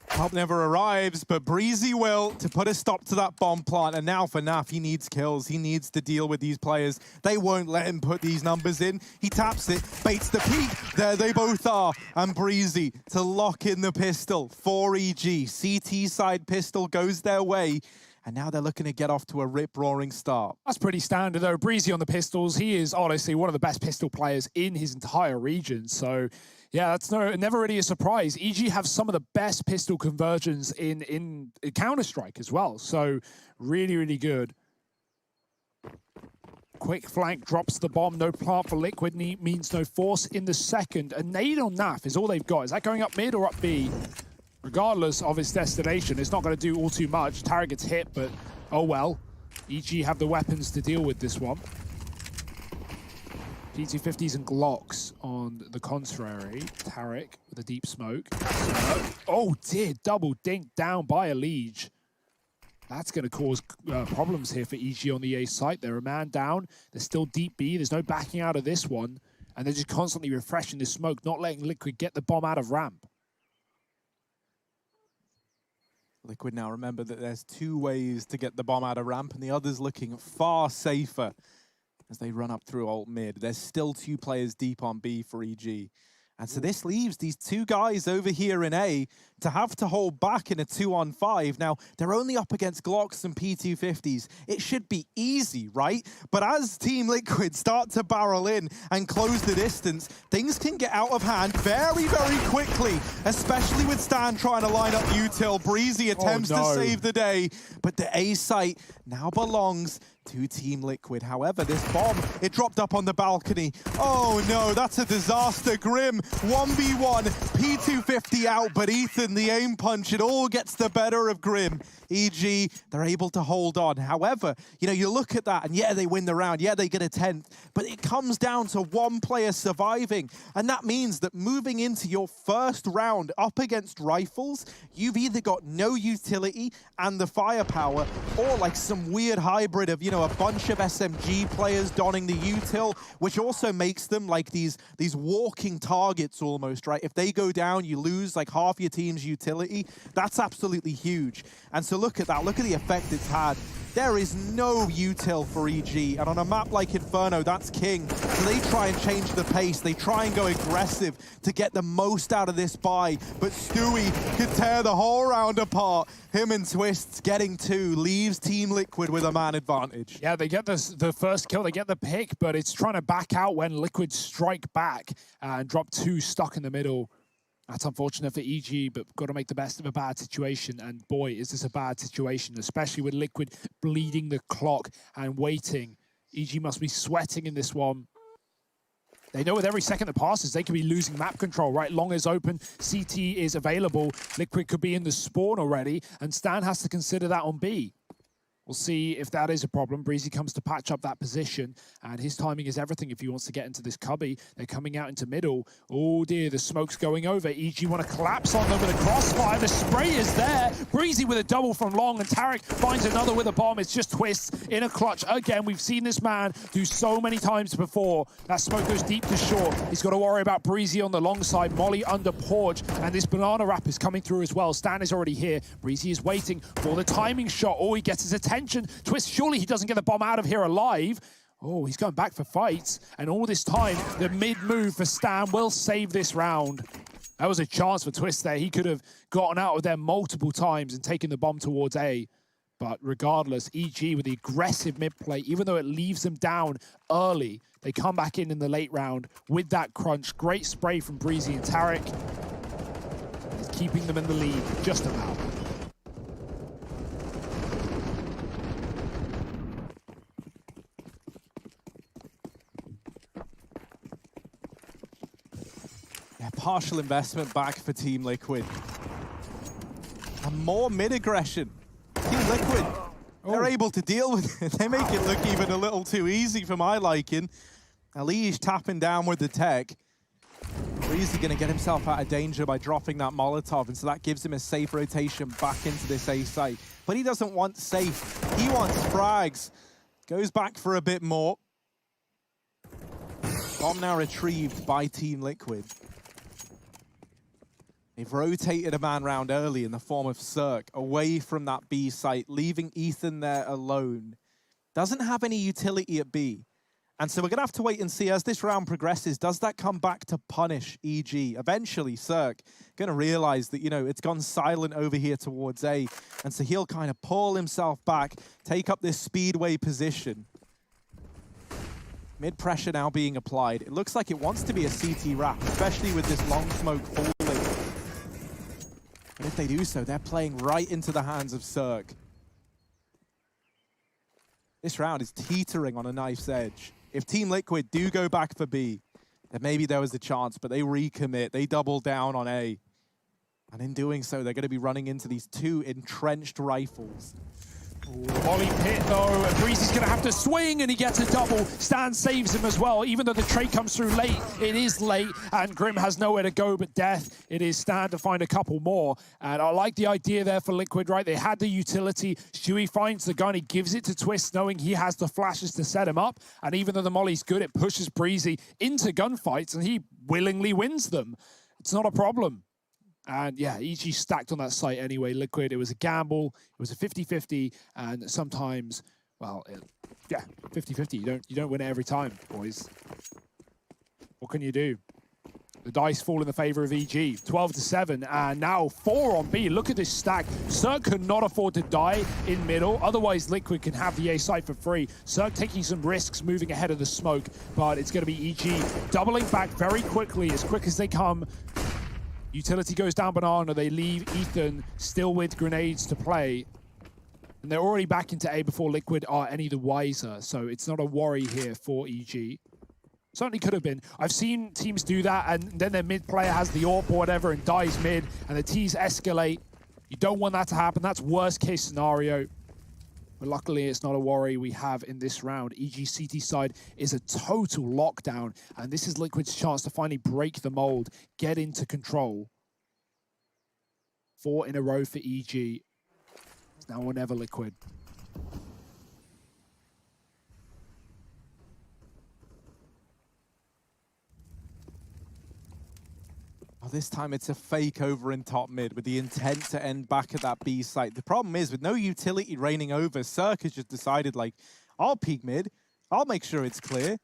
Help never arrives, but Breezy will to put a stop to that bomb plant. And now for Naf, he needs kills. He needs to deal with these players. They won't let him put these numbers in. He taps it, baits the peak. There they both are. And Breezy to lock in the pistol for EG. CT side pistol goes their way. And now they're looking to get off to a rip-roaring start. That's pretty standard, though. Breezy on the pistols. He is honestly one of the best pistol players in his entire region. So, yeah, that's never really a surprise. EG have some of the best pistol conversions in Counter-Strike as well. So, really, really good. Quick flank drops the bomb. No plant for Liquid means no force in the second. A nade on Naf is all they've got. Is that going up mid or up B? Regardless of its destination, it's not going to do all too much. Tarek gets hit, but oh well. EG have the weapons to deal with this one. P250s and Glocks on the contrary. Tarek with a deep smoke. Oh dear, double dink down by a Liege. That's going to cause problems here for EG on the A site. They're a man down. They're still deep B. There's no backing out of this one. And they're just constantly refreshing the smoke, not letting Liquid get the bomb out of ramp. Liquid now remember that there's two ways to get the bomb out of ramp, and the other's looking far safer as they run up through alt mid. There's still two players deep on B for EG. And so this leaves these two guys over here in A to have to hold back in a 2-on-5. Now, they're only up against Glocks and P250s. It should be easy, right? But as Team Liquid start to barrel in and close the distance, things can get out of hand very, very quickly, especially with Stan trying to line up util. Breezy attempts to save the day, but the A site now belongs to Team Liquid. However, this bomb, it dropped up on the balcony. Oh no, that's a disaster. Grim, 1v1, P250 out, but Ethan, the aim punch, it all gets the better of Grim. EG, they're able to hold on. However, you know, you look at that and yeah, they win the round. Yeah, they get a 10th, but it comes down to one player surviving. And that means that moving into your first round up against rifles, you've either got no utility and the firepower, or like some weird hybrid of, you know, a bunch of SMG players donning the util, which also makes them like these walking targets almost, right? If they go down, you lose like half your team's utility. That's absolutely huge. And so look at that, look at the effect it's had. There is no util for EG, and on a map like Inferno, that's king. So they try and change the pace, they try and go aggressive to get the most out of this buy, but Stewie could tear the whole round apart. Him and Twists getting two, leaves Team Liquid with a man advantage. Yeah, they get the first kill, they get the pick, but it's trying to back out when Liquid strike back and drop two stuck in the middle. That's unfortunate for EG, but got to make the best of a bad situation. And boy, is this a bad situation, especially with Liquid bleeding the clock and waiting. EG must be sweating in this one. They know with every second that passes, they could be losing map control, right? Long is open, CT is available. Liquid could be in the spawn already, and Stan has to consider that on B. We'll see if that is a problem. Breezy comes to patch up that position, and his timing is everything if he wants to get into this cubby. They're coming out into middle. Oh dear, the smoke's going over. EG want to collapse on them with a crossfire. The spray is there. Breezy with a double from Long, and Tarek finds another with a bomb. It's just Twist in a clutch. Again, we've seen this man do so many times before. That smoke goes deep to short. He's got to worry about Breezy on the long side. Molly under Porch, and this banana wrap is coming through as well. Stan is already here. Breezy is waiting for the timing shot. Oh, he gets his attention. Twist, surely he doesn't get the bomb out of here alive. Oh, he's going back for fights. And all this time, the mid-move for Stan will save this round. That was a chance for Twist there. He could have gotten out of there multiple times and taken the bomb towards A. But regardless, EG with the aggressive mid-play, even though it leaves them down early, they come back in the late round with that crunch. Great spray from Breezy and Tarek. He's keeping them in the lead, just about. Partial investment back for Team Liquid. And more mid-aggression. Team Liquid, they're able to deal with it. They make it look even a little too easy for my liking. Alige tapping down with the tech. Breezy gonna get himself out of danger by dropping that Molotov, and so that gives him a safe rotation back into this A site. But he doesn't want safe. He wants frags. Goes back for a bit more. Bomb now retrieved by Team Liquid. They've rotated a man round early in the form of Cirque away from that B site, leaving Ethan there alone. Doesn't have any utility at B. And so we're going to have to wait and see as this round progresses. Does that come back to punish EG? Eventually, Cirque going to realize that, you know, it's gone silent over here towards A. And so he'll kind of pull himself back, take up this speedway position. Mid pressure now being applied. It looks like it wants to be a CT wrap, especially with this long smoke falling. And if they do so, they're playing right into the hands of Cirque. This round is teetering on a knife's edge. If Team Liquid do go back for B, then maybe there was a chance, but they recommit. They double down on A. And in doing so, they're going to be running into these two entrenched rifles. Molly pit though, Breezy's going to have to swing and he gets a double. Stan saves him as well, even though the trade comes through late. It is late and Grim has nowhere to go but death. It is Stan to find a couple more. And I like the idea there for Liquid, right? They had the utility. Stewie finds the gun, he gives it to Twist knowing he has the flashes to set him up. And even though the Molly's good, it pushes Breezy into gunfights and he willingly wins them. It's not a problem. And yeah, EG stacked on that site anyway. Liquid, it was a gamble. It was a 50-50. And sometimes, well, yeah, 50-50. You don't win it every time, boys. What can you do? The dice fall in the favor of EG. 12-7, and now 4 on B. Look at this stack. Cirque could not afford to die in middle. Otherwise, Liquid can have the A site for free. Cirque taking some risks, moving ahead of the smoke. But it's going to be EG doubling back very quickly, as quick as they come. Utility goes down banana. They leave Ethan still with grenades to play. And they're already back into A before Liquid are any the wiser. So it's not a worry here for EG. Certainly could have been. I've seen teams do that and then their mid player has the AWP or whatever and dies mid and the T's escalate. You don't want that to happen. That's worst case scenario. But luckily, it's not a worry we have in this round. EG CT side is a total lockdown, and this is Liquid's chance to finally break the mold, get into control. 4 in a row for EG. It's now or never, Liquid. Oh, this time it's a fake over in top mid with the intent to end back at that B site. The problem is with no utility reigning over, Cirque has just decided like, I'll peek mid, I'll make sure it's clear,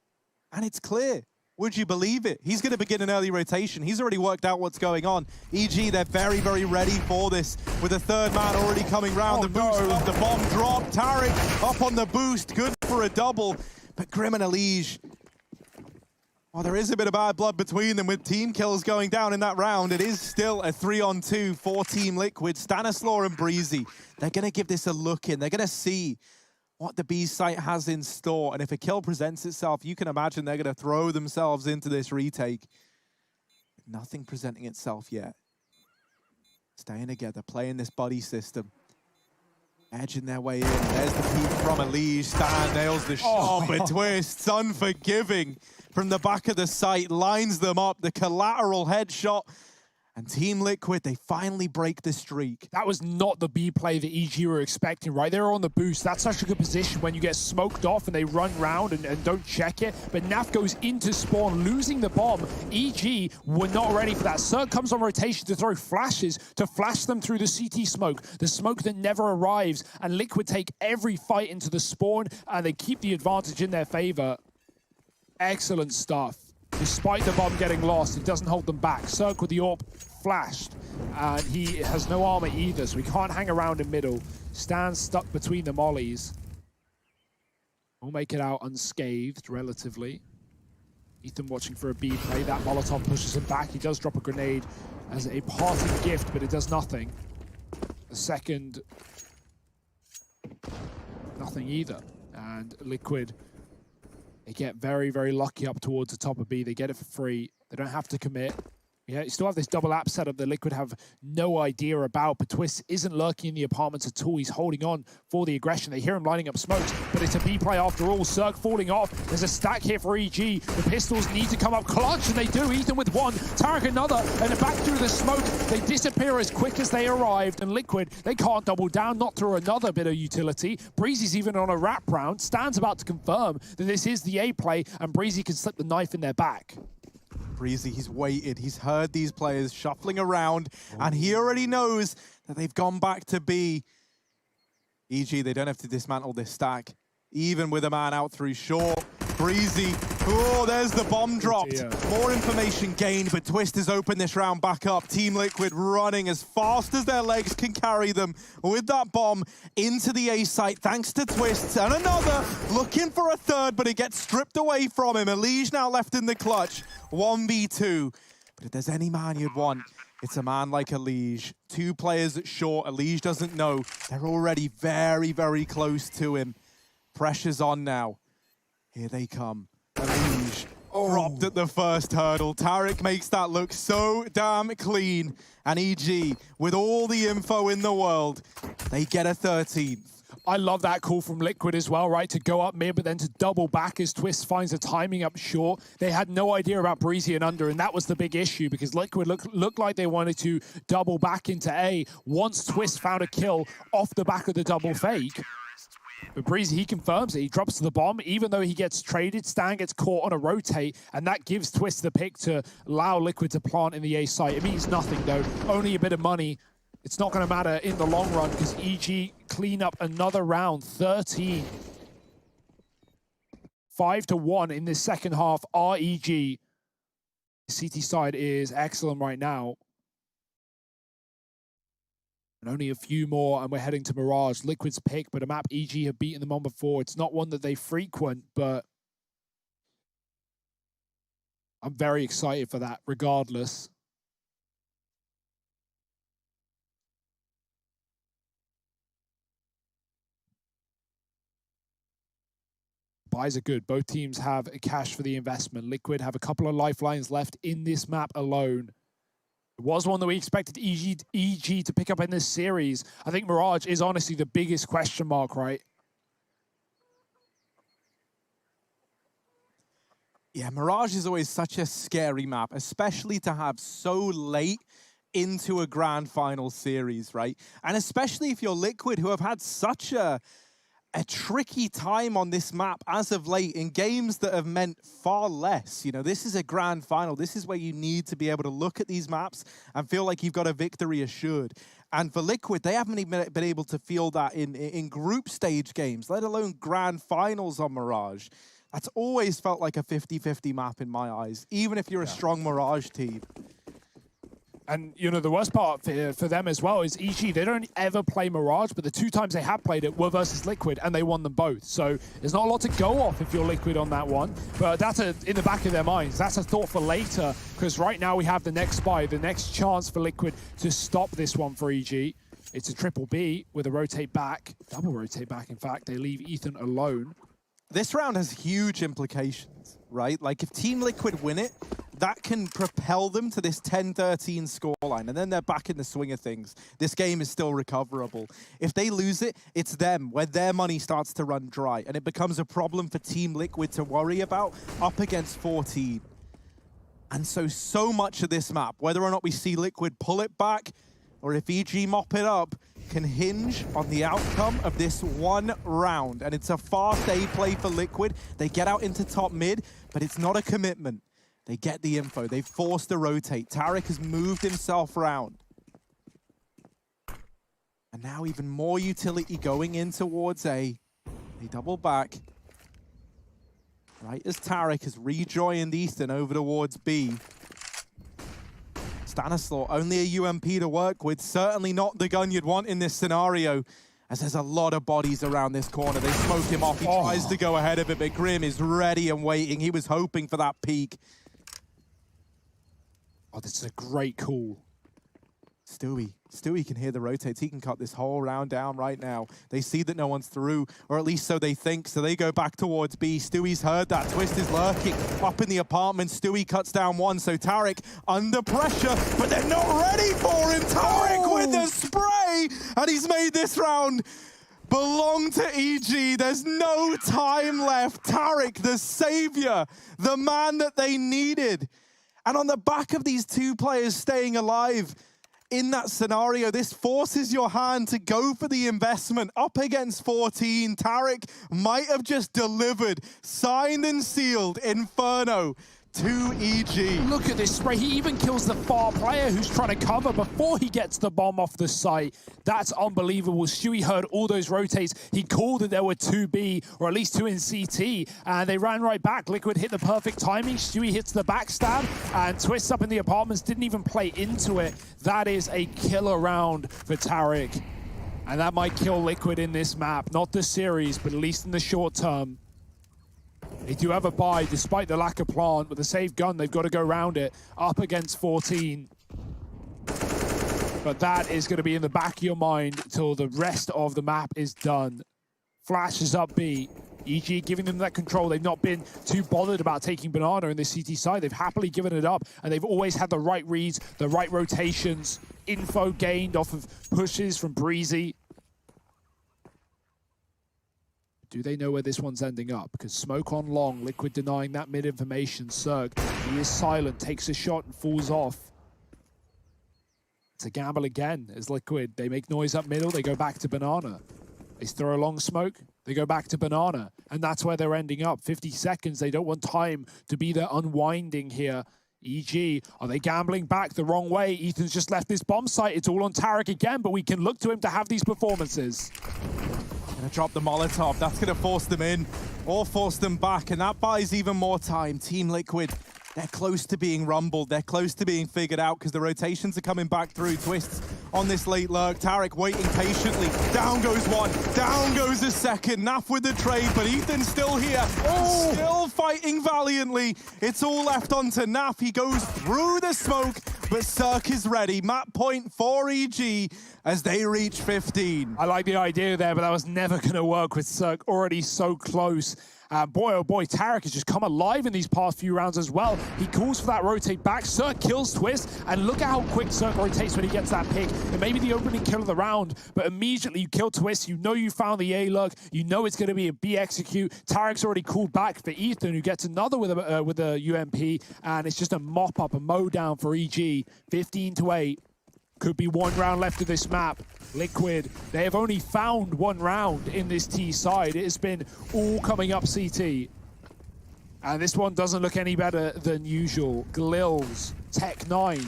and it's clear. Would you believe it? He's going to begin an early rotation. He's already worked out what's going on. EG, they're very, very ready for this with a third man already coming round. The boost up, the bomb drop. Tarek up on the boost, good for a double. But Grim and Alige, Well, there is a bit of bad blood between them with team kills going down in that round. It is still a 3-on-2 for Team Liquid. Stanislaw and Breezy, they're going to give this a look in. They're going to see what the B site has in store. And if a kill presents itself, you can imagine they're going to throw themselves into this retake. Nothing presenting itself yet. Staying together, playing this buddy system. Edging their way in. There's the peek from Elige. Stan nails the shot, but Twists, unforgiving from the back of the site, lines them up. The collateral headshot. And Team Liquid, they finally break the streak. That was not the B play that EG were expecting, right? They were on the boost. That's such a good position when you get smoked off and they run round and don't check it. But Naf goes into spawn, losing the bomb. EG were not ready for that. Cirque comes on rotation to throw flashes to flash them through the CT smoke. The smoke that never arrives. And Liquid take every fight into the spawn and they keep the advantage in their favor. Excellent stuff. Despite the bomb getting lost, it doesn't hold them back. Cirque with the AWP flashed, and he has no armor either, so he can't hang around in middle. Stands stuck between the mollies. Will make it out unscathed, relatively. Ethan watching for a B play. That Molotov pushes him back. He does drop a grenade as a parting gift, but it does nothing. The second, nothing either. And Liquid, they get very, very lucky up towards the top of B. They get it for free. They don't have to commit. Yeah, you still have this double app setup that Liquid have no idea about, but Twist isn't lurking in the apartments at all. He's holding on for the aggression. They hear him lining up smokes, but it's a B play after all. Cirque falling off. There's a stack here for EG. The pistols need to come up clutch, and they do. Ethan with one, Tarek another, and back through the smoke. They disappear as quick as they arrived, and Liquid, they can't double down, not through another bit of utility. Breezy's even on a wrap round. Stan's about to confirm that this is the A play, and Breezy can slip the knife in their back. Breezy, he's waited. He's heard these players shuffling around, and he already knows that they've gone back to B. EG, they don't have to dismantle this stack, even with a man out through short. Breezy, oh, there's the bomb dropped. More information gained, but Twist has opened this round back up. Team Liquid running as fast as their legs can carry them with that bomb into the A site, thanks to Twist. And another, looking for a third, but it gets stripped away from him. Elige now left in the clutch, 1v2. But if there's any man you'd want, it's a man like Elige. Two players at short, Elige doesn't know. They're already very, very close to him. Pressure's on now. Here they come. Elige dropped at the first hurdle. Tarek makes that look so damn clean. And EG, with all the info in the world, they get a 13th. I love that call from Liquid as well, right? To go up mid, but then to double back as Twist finds the timing up short. They had no idea about Breezy and under, and that was the big issue because Liquid looked like they wanted to double back into A once Twist found a kill off the back of the double fake. But Breezy, he confirms it. He drops the bomb. Even though he gets traded, Stan gets caught on a rotate, and that gives Twist the pick to allow Liquid to plant in the A site. It means nothing, though. Only a bit of money. It's not going to matter in the long run because EG clean up another round, 13. 5-1 in this second half. REG. The CT side is excellent right now. And only a few more, and we're heading to Mirage. Liquid's pick, but a map EG have beaten them on before. It's not one that they frequent, but I'm very excited for that, regardless. Buys are good. Both teams have cash for the investment. Liquid have a couple of lifelines left in this map alone. It was one that we expected EG to pick up in this series. I think Mirage is honestly the biggest question mark, right? Yeah, Mirage is always such a scary map, especially to have so late into a grand final series, right? And especially if you're Liquid, who have had such a tricky time on this map as of late in games that have meant far less. You know, this is a grand final. This is where you need to be able to look at these maps and feel like you've got a victory assured. And for Liquid, they haven't even been able to feel that in group stage games, let alone grand finals on Mirage. That's always felt like a 50-50 map in my eyes, even if you're a strong Mirage team. And, you know, the worst part for them as well is EG, they don't ever play Mirage, but the 2 times they have played it were versus Liquid, and they won them both. So there's not a lot to go off if you're Liquid on that one, but that's in the back of their minds. That's a thought for later, because right now we have the next buy, the next chance for Liquid to stop this one for EG. It's a triple B with a rotate back, double rotate back, in fact. They leave Ethan alone. This round has huge implications, right? Like, if Team Liquid win it, that can propel them to this 10-13 scoreline, and then they're back in the swing of things. This game is still recoverable. If they lose it, it's them, where their money starts to run dry, and it becomes a problem for Team Liquid to worry about up against 14. And so much of this map, whether or not we see Liquid pull it back, or if EG mop it up, can hinge on the outcome of this one round. And it's a fast A play for Liquid. They get out into top mid, but it's not a commitment. They get the info. They've forced to rotate. Tarik has moved himself around. And now even more utility going in towards A. They double back. Right as Tarik has rejoined Ethan over towards B. Stanislaw, only a UMP to work with. Certainly not the gun you'd want in this scenario, as there's a lot of bodies around this corner. They smoke him off. He tries to go ahead of it, but Grim is ready and waiting. He was hoping for that peek. Oh, this is a great call. Stewie can hear the rotates. He can cut this whole round down right now. They see that no one's through, or at least so they think, so they go back towards B. Stewie's heard that. Twist is lurking up in the apartment. Stewie cuts down one, so Tarik under pressure, but they're not ready for him. Tarik with the spray, and he's made this round belong to EG. There's no time left. Tarik, the savior, the man that they needed. And on the back of these two players staying alive, in that scenario, this forces your hand to go for the investment. Up against 14, Tarik might have just delivered, signed and sealed, Inferno to EG. Look at this spray. He even kills the far player who's trying to cover before he gets the bomb off the site. That's unbelievable. Stewie heard all those rotates. He called that there were 2B, or at least 2 in CT, and they ran right back. Liquid hit the perfect timing. Stewie hits the backstab, and Twist up in the apartments didn't even play into it. That is a killer round for Tarik. And that might kill Liquid in this map. Not the series, but at least in the short term. They do have a buy, despite the lack of plant. With a safe gun, they've got to go around it. Up against 14. But that is going to be in the back of your mind till the rest of the map is done. Flashes up B. EG giving them that control. They've not been too bothered about taking Banana in the CT side. They've happily given it up, and they've always had the right reads, the right rotations, info gained off of pushes from Breezy. Do they know where this one's ending up? Because smoke on long, Liquid denying that mid information. Zerg, he is silent, takes a shot and falls off. It's a gamble again as Liquid. They make noise up middle, they go back to Banana. They throw a long smoke, they go back to Banana. And that's where they're ending up. 50 seconds, they don't want time to be there unwinding here. EG, are they gambling back the wrong way? Ethan's just left this bomb site. It's all on Tarik again, but we can look to him to have these performances. Gonna drop the Molotov. That's gonna force them in or force them back, and that buys even more time. Team Liquid, they're close to being rumbled. They're close to being figured out because the rotations are coming back through. Twists on this late lurk. Tarik waiting patiently. Down goes one. Down goes a second. Naf with the trade, but Ethan's still here. Oh, still fighting valiantly. It's all left onto Naf. He goes through the smoke, but Cirque is ready. Map point for EG as they reach 15. I like the idea there, but that was never going to work with Cirque already so close. Boy, oh boy, Tarik has just come alive in these past few rounds as well. He calls for that rotate back. Cirque kills Twist, and look at how quick Cirque rotates when he gets that pick. It may be the opening kill of the round, but immediately you kill Twist. You know you found the A lug. You know it's going to be a B execute. Tarik's already called back for Ethan, who gets another with a UMP, and it's just a mop up, a mow down for EG. 15-8. Could be one round left of this map. Liquid, they have only found one round in this T side. It has been all coming up CT. And this one doesn't look any better than usual. Glills, Tech 9.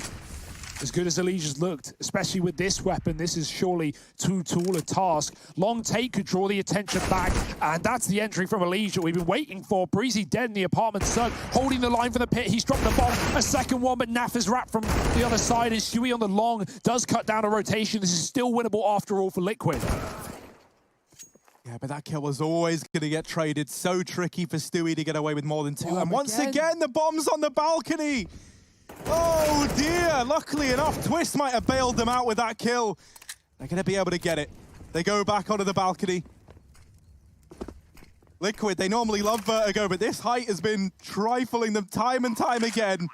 as good as Elijah's looked, especially with this weapon, this is surely too tall a task. Long take could draw the attention back, and that's the entry from Elijah we've been waiting for. Breezy dead in the apartment, Sug holding the line for the pit. He's dropped the bomb, a second one, but Naf is wrapped from the other side, and Stewie on the long does cut down a rotation. This is still winnable after all for Liquid. Yeah, but that kill was always going to get traded. So tricky for Stewie to get away with more than two. And once again, the bomb's on the balcony. Oh dear, luckily enough, Twist might have bailed them out with that kill. They're going to be able to get it. They go back onto the balcony. Liquid, they normally love Vertigo, but this height has been trifling them time and time again.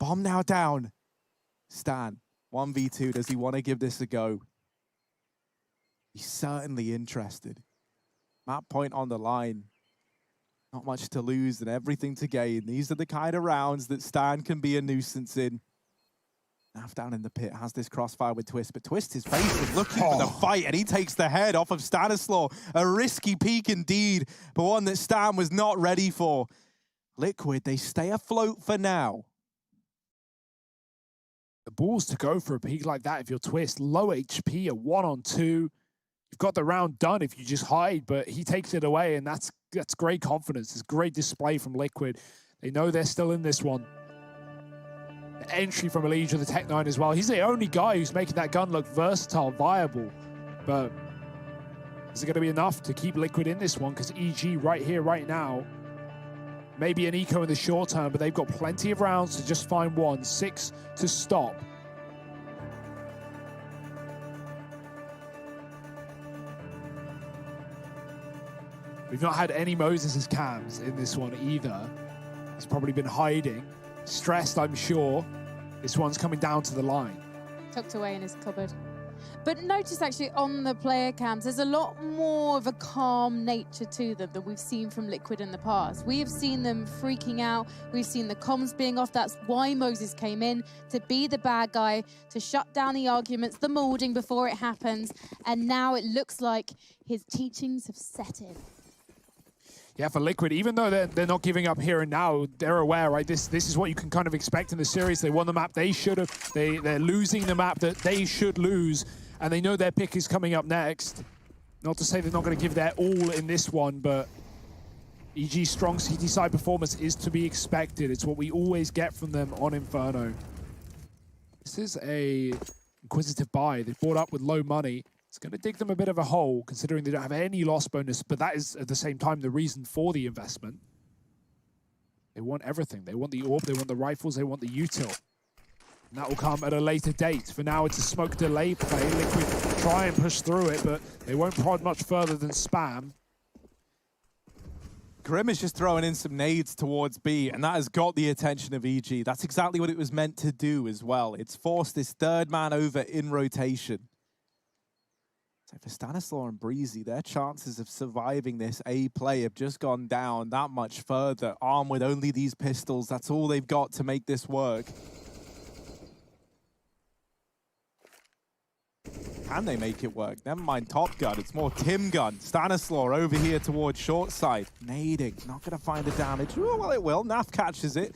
Bomb now down. Stan, 1v2, does he want to give this a go? He's certainly interested. Map point on the line. Not much to lose and everything to gain. These are the kind of rounds that Stan can be a nuisance in. Naf down in the pit has this crossfire with Twist, but Twist is facing, looking for the fight, and he takes the head off of Stanislaw. A risky peek indeed, but one that Stan was not ready for. Liquid, they stay afloat for now. The balls to go for a peek like that if you're Twist. Low HP, a 1-on-2. You've got the round done if you just hide, but he takes it away, and that's great confidence. It's great display from Liquid. They know they're still in this one. The entry from Elijah, the Tech 9 as well. He's the only guy who's making that gun look versatile, viable. But is it going to be enough to keep Liquid in this one? Because EG right here, right now, maybe an eco in the short term, but they've got plenty of rounds to just find one. 6 to stop. We've not had any Moses' cams in this one either. He's probably been hiding. Stressed, I'm sure. This one's coming down to the line. Tucked away in his cupboard. But notice actually on the player cams, there's a lot more of a calm nature to them than we've seen from Liquid in the past. We have seen them freaking out. We've seen the comms being off. That's why Moses came in, to be the bad guy, to shut down the arguments, the molding before it happens. And now it looks like his teachings have set in. Yeah, for Liquid, even though they're not giving up here and now, they're aware, right? This is what you can kind of expect in the series. They won the map they should have. They're losing the map that they should lose, and they know their pick is coming up next. Not to say they're not going to give their all in this one, but EG's strong CT side performance is to be expected. It's what we always get from them on Inferno. This is a inquisitive buy. They bought up with low money. It's going to dig them a bit of a hole, considering they don't have any loss bonus, but that is, at the same time, the reason for the investment. They want everything. They want the orb, they want the rifles, they want the util. And that will come at a later date. For now, it's a smoke delay play. Liquid try and push through it, but they won't prod much further than spam. Grim is just throwing in some nades towards B, and that has got the attention of EG. That's exactly what it was meant to do as well. It's forced this third man over in rotation. So for Stanislaw and Breezy, their chances of surviving this A play have just gone down that much further. Armed with only these pistols, that's all they've got to make this work. Can they make it work? Never mind Top Gun, it's more Tim Gun. Stanislaw over here towards short side. Nading, not going to find the damage. Oh, well, it will. Naf catches it.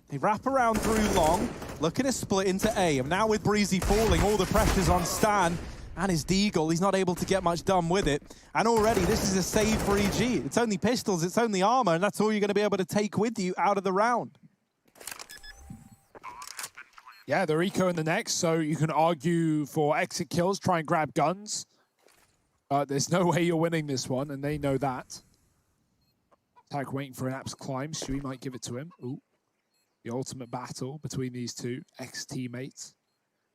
They wrap around through long, looking to split into A. And now with Breezy falling, all the pressure's on Stan and his Deagle. He's not able to get much done with it. And already, this is a save for EG. It's only pistols, it's only armor, and that's all you're going to be able to take with you out of the round. Yeah, they're eco in the next, so you can argue for exit kills, try and grab guns. There's no way you're winning this one, and they know that. Tag waiting for an Apps climb. Stewie might give it to him. Ooh. The ultimate battle between these two ex-teammates.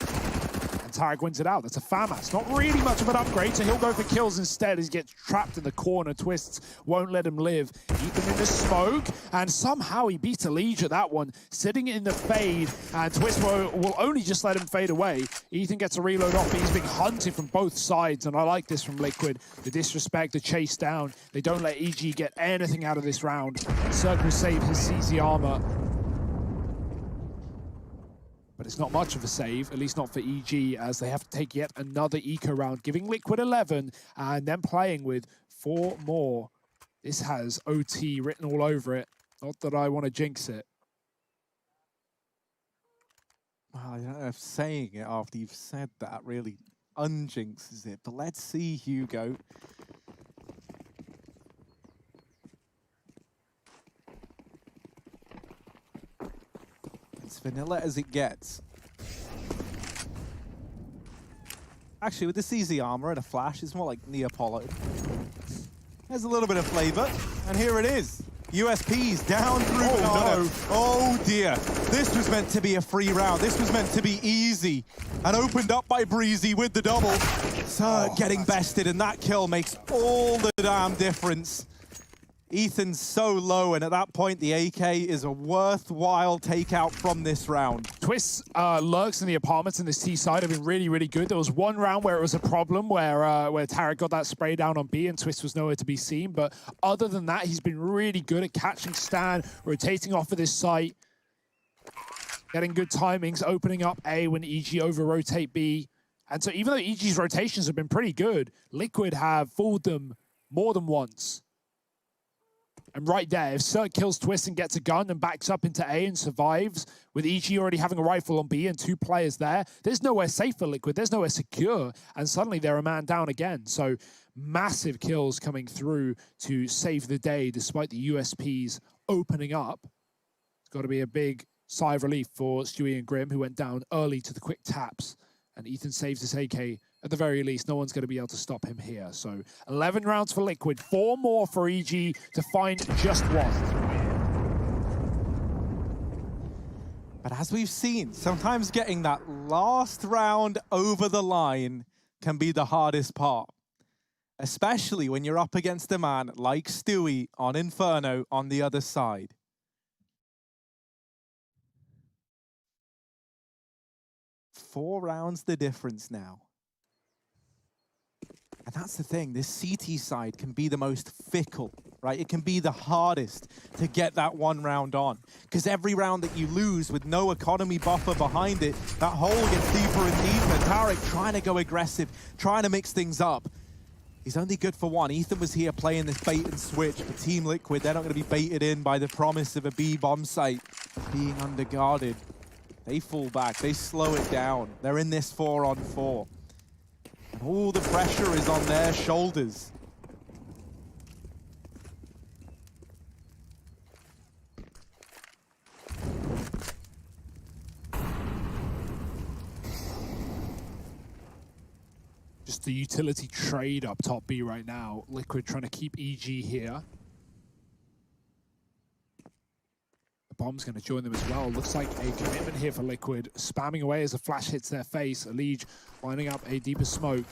And Tarek wins it out. That's a FAMAS. Not really much of an upgrade, so he'll go for kills instead as he gets trapped in the corner. Twists won't let him live. Eat them in the smoke, and somehow he beats Elijah that one, sitting in the fade, and Twist will only just let him fade away. Ethan gets a reload off, but he's being hunted from both sides, and I like this from Liquid. The disrespect, the chase down. They don't let EG get anything out of this round. Circle save his CZ armor. But it's not much of a save, at least not for EG, as they have to take yet another eco round, giving Liquid 11 and then playing with 4 more. This has OT written all over it. Not that I want to jinx it. Well, I don't know if saying it after you've said that really unjinxes it, but let's see, Hugo. It's vanilla as it gets. Actually, with this easy armor and a flash, it's more like Neapolitan. There's a little bit of flavor, and here it is. USP's down through Banana. No. Oh dear. This was meant to be a free round. This was meant to be easy. And opened up by Breezy with the double. Sir getting bested, and that kill makes all the damn difference. Ethan's so low, and at that point, the AK is a worthwhile takeout from this round. Twist's lurks in the apartments in this T side have been really, really good. There was one round where it was a problem where Tarek got that spray down on B and Twist was nowhere to be seen. But other than that, he's been really good at catching Stan, rotating off of this site, getting good timings, opening up A when EG over-rotate B. And so even though EG's rotations have been pretty good, Liquid have fooled them more than once. And right there, if Cirque kills Twist and gets a gun and backs up into A and survives, with EG already having a rifle on B and 2 players there, there's nowhere safe for Liquid, there's nowhere secure, and suddenly they're a man down again. So massive kills coming through to save the day despite the USPs opening up. It's got to be a big sigh of relief for Stewie and Grim, who went down early to the quick taps, and Ethan saves his AK. At the very least, no one's going to be able to stop him here. So 11 rounds for Liquid, 4 more for EG to find just one. But as we've seen, sometimes getting that last round over the line can be the hardest part. Especially when you're up against a man like Stewie on Inferno on the other side. Four rounds the difference now. And that's the thing, this CT side can be the most fickle, right? It can be the hardest to get that one round on. Because every round that you lose with no economy buffer behind it, that hole gets deeper and deeper. Tarek trying to go aggressive, trying to mix things up. He's only good for one. Ethan was here playing this bait and switch, but Team Liquid, they're not going to be baited in by the promise of a B bomb site being underguarded. They fall back, they slow it down. They're in this 4-on-4. And all the pressure is on their shoulders. Just the utility trade up top B right now. Liquid trying to keep EG here. The bomb's going to join them as well. Looks like a commitment here for Liquid. Spamming away as a flash hits their face. Elige lining up a deeper smoke.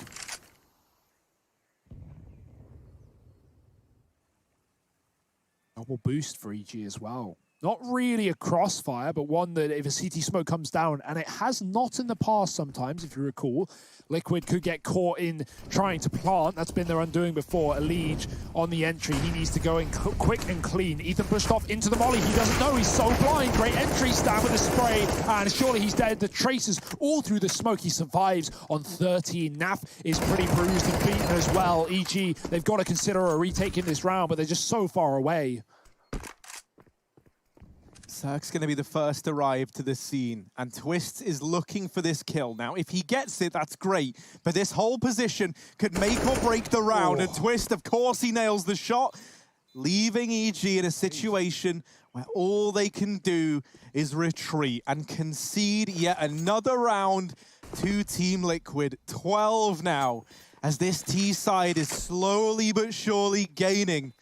Double boost for EG as well. Not really a crossfire, but one that if a CT smoke comes down, and it has not in the past sometimes, if you recall, Liquid could get caught in trying to plant. That's been their undoing before. Elige on the entry. He needs to go in quick and clean. Ethan pushed off into the molly. He doesn't know. He's so blind. Great entry, Stan with the spray, and surely he's dead. The traces all through the smoke. He survives on 13. Naf is pretty bruised and beaten as well. EG, they've got to consider a retake in this round, but they're just so far away. Cirque's going to be the first to arrive to the scene, and Twist is looking for this kill. Now, if he gets it, that's great, but this whole position could make or break the round, and Twist, of course, he nails the shot, leaving EG in a situation where all they can do is retreat and concede yet another round to Team Liquid. 12 now, as this T side is slowly but surely gaining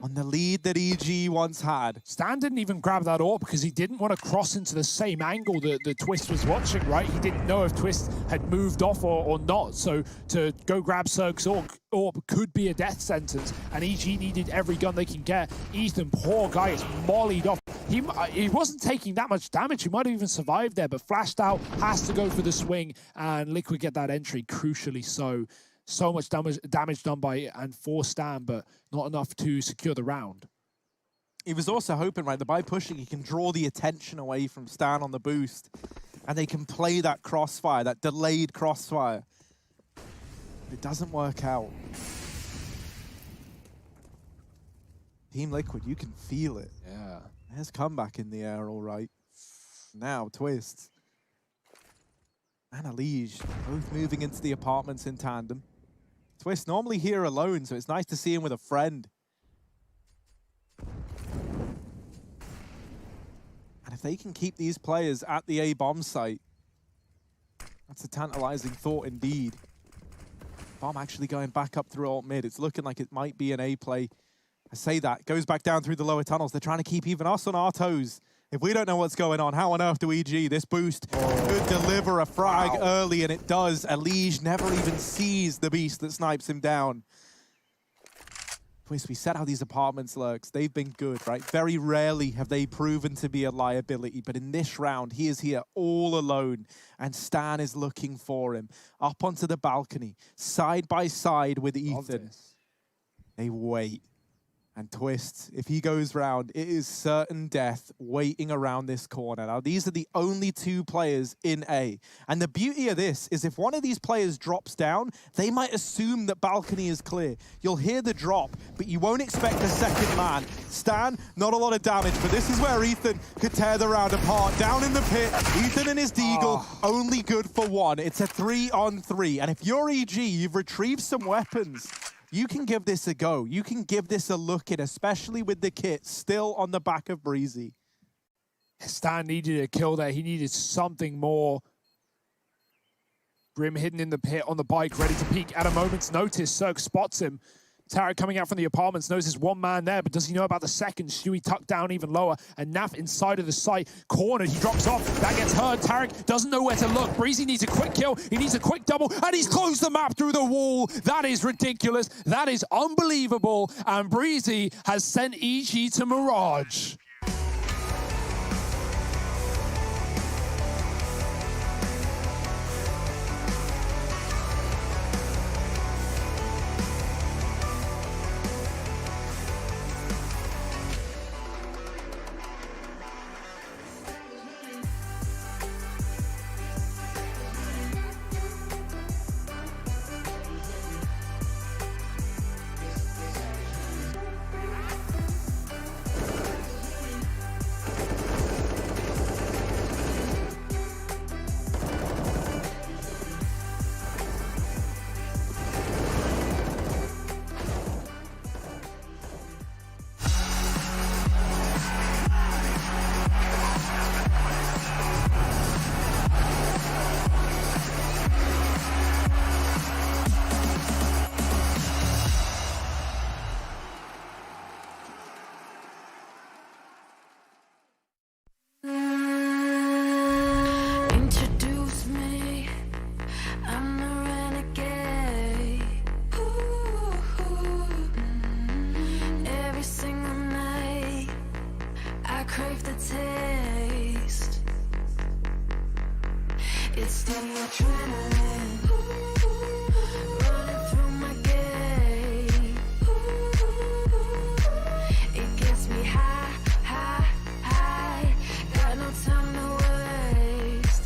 on the lead that EG once had. Stan didn't even grab that AWP because he didn't want to cross into the same angle that Twist was watching, right? He didn't know if Twist had moved off or not. So to go grab Cirque's AWP could be a death sentence, and EG needed every gun they can get. Ethan, poor guy, is mollied off. He wasn't taking that much damage. He might have even survived there, but flashed out, has to go for the swing, and Liquid get that entry, crucially so. So much damage done by and for Stan, but not enough to secure the round. He was also hoping, right, that by pushing, he can draw the attention away from Stan on the boost, and they can play that crossfire, that delayed crossfire. It doesn't work out. Team Liquid, you can feel it. Yeah. There's comeback in the air, all right. Now, Twist. and Alige both moving into the apartments in tandem. Twist normally here alone, so it's nice to see him with a friend. And if they can keep these players at the A-bomb site, that's a tantalizing thought indeed. Bomb actually going back up through alt mid. It's looking like it might be an A play. I say that, goes back down through the lower tunnels. They're trying to keep even us on our toes. If we don't know what's going on, how on earth do EG? This boost could deliver a frag early, and it does. Alige never even sees the beast that snipes him down. Twist, we said how these apartments lurks. They've been good, right? Very rarely have they proven to be a liability, but in this round, he is here all alone, and Stan is looking for him. Up onto the balcony, side by side with Ethan. They wait. And Twist, if he goes round, it is certain death waiting around this corner. Now, these are the only two players in A. And the beauty of this is if one of these players drops down, they might assume that balcony is clear. You'll hear the drop, but you won't expect a second man. Stan, not a lot of damage, but this is where Ethan could tear the round apart. Down in the pit, Ethan and his Deagle, only good for one. It's a 3-on-3. And if you're EG, you've retrieved some weapons. You can give this a go. You can give this a look at, especially with the kit still on the back of Breezy. Stan needed a kill there. He needed something more. Grim hidden in the pit on the bike, ready to peek at a moment's notice. Cirque spots him. Tarek coming out from the apartments knows there's one man there, but does he know about the second? Stewie tucked down even lower, and Naf inside of the site. Cornered, he drops off. That gets heard. Tarek doesn't know where to look. Breezy needs a quick kill. He needs a quick double, and he's closed the map through the wall. That is ridiculous. That is unbelievable. And Breezy has sent EG to Mirage. It's the adrenaline running through my gate. It gets me high, high, high. Got no time to waste.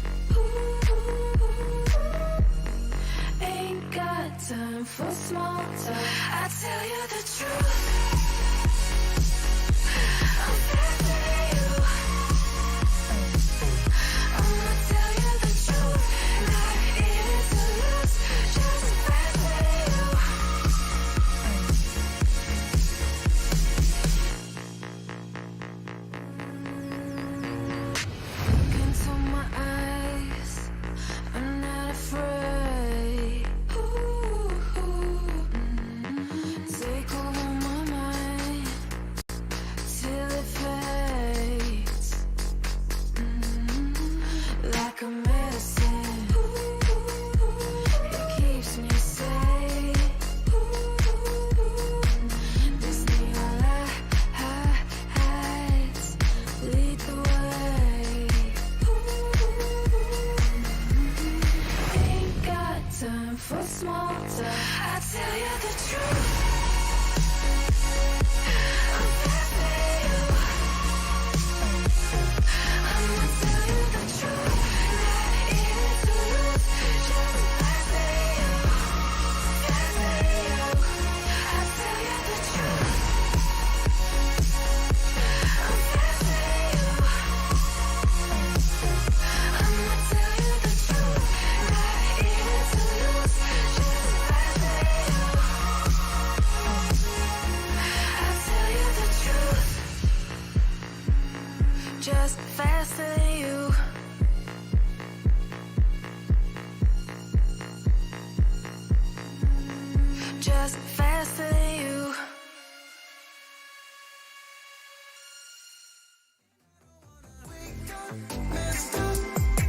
Ain't got time for small talk. I tell you the truth. I'm fascinated. I'ma tell you the truth. Not in it to just faster than you. Just faster than you.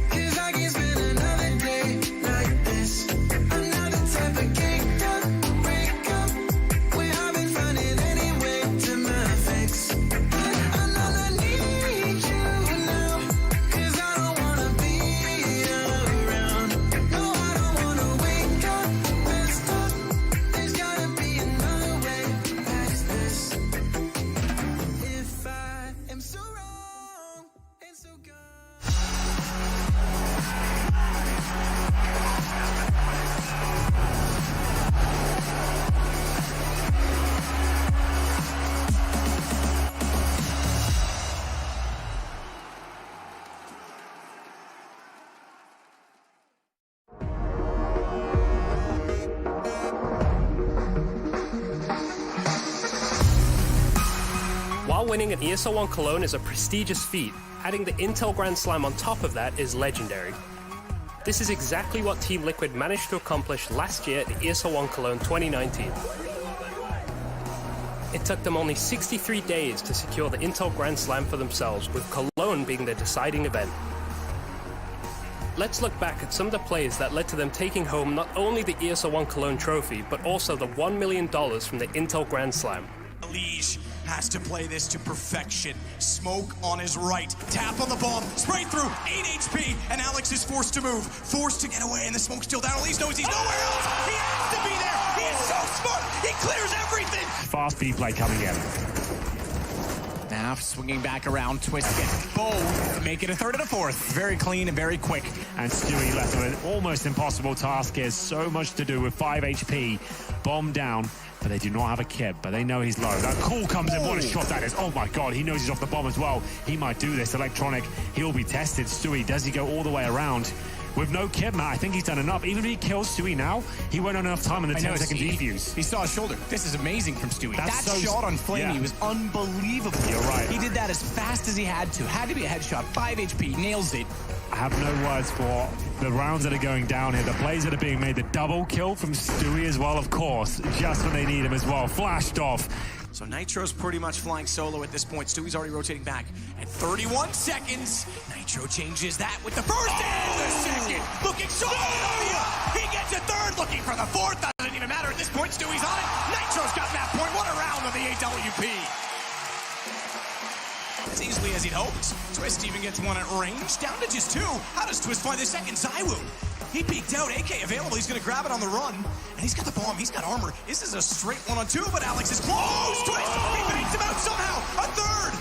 Cause I can spend another day like this. Another type of cake up, wake up. Where I've been finding any way to my fix. Another need you now. Cause I don't wanna be around. No, I don't wanna wake up, messed up. There's gotta be another way past this. If I am so wrong and so gone. While winning an ESL One Cologne is a prestigious feat, adding the Intel Grand Slam on top of that is legendary. This is exactly what Team Liquid managed to accomplish last year at the ESL One Cologne 2019. It took them only 63 days to secure the Intel Grand Slam for themselves, with Cologne being the deciding event. Let's look back at some of the plays that led to them taking home not only the ESL One Cologne trophy, but also the $1 million from the Intel Grand Slam. Liege has to play this to perfection. Smoke on his right, tap on the bomb, spray through, 8 HP, and Alex is forced to move, forced to get away, and the smoke's still down. Liege knows he's nowhere else. He has to be there. He is so smart. He clears everything. Fast B play coming in. Now swinging back around, twist it. Both make it a third and a fourth. Very clean and very quick. And Stewie left with an almost impossible task here. So much to do with 5 HP. Bomb down, but they do not have a kit, but they know he's low. That call comes in. What a shot that is. Oh my God, he knows he's off the bomb as well. He might do this. Electronic, he'll be tested. Stewie, does he go all the way around? With no kit, Matt, I think he's done enough. Even if he kills Stewie now, he won't have enough time in the 10-second defuse. He saw his shoulder. This is amazing from Stewie. That so shot on Flamey was unbelievable. You're right. He did that as fast as he had to. Had to be a headshot. 5 HP. Nails it. I have no words for the rounds that are going down here. The plays that are being made. The double kill from Stewie as well, of course. Just when they need him as well. Flashed off. So Nitro's pretty much flying solo at this point. Stewie's already rotating back. At 31 seconds, Nitro changes that with the first and the second. Looking so He gets a third, looking for the fourth. Doesn't even matter at this point. Stewie's on it. Nitro's got that point. What a round of the AWP. As easily as he'd hoped. Twist even gets one at range. Down to just 2. How does Twist find the second? Zywoo. He peeked out, AK available, he's gonna grab it on the run. And he's got the bomb, he's got armor. This is a straight 1-on-2, but Alex is close! Twist, he baits him out somehow! A third!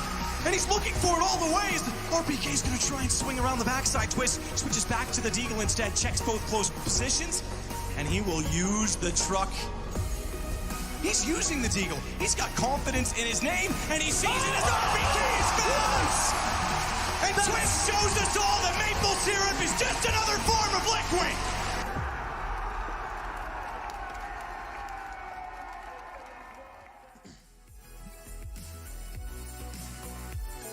And he's looking for it all the ways. RPK's gonna try and swing around the backside. Twist switches back to the Deagle instead, checks both close positions, and he will use the truck. He's using the Deagle. He's got confidence in his name, and he sees it as RPK is fast! And Twist shows us all that maple syrup is just another form of liquid!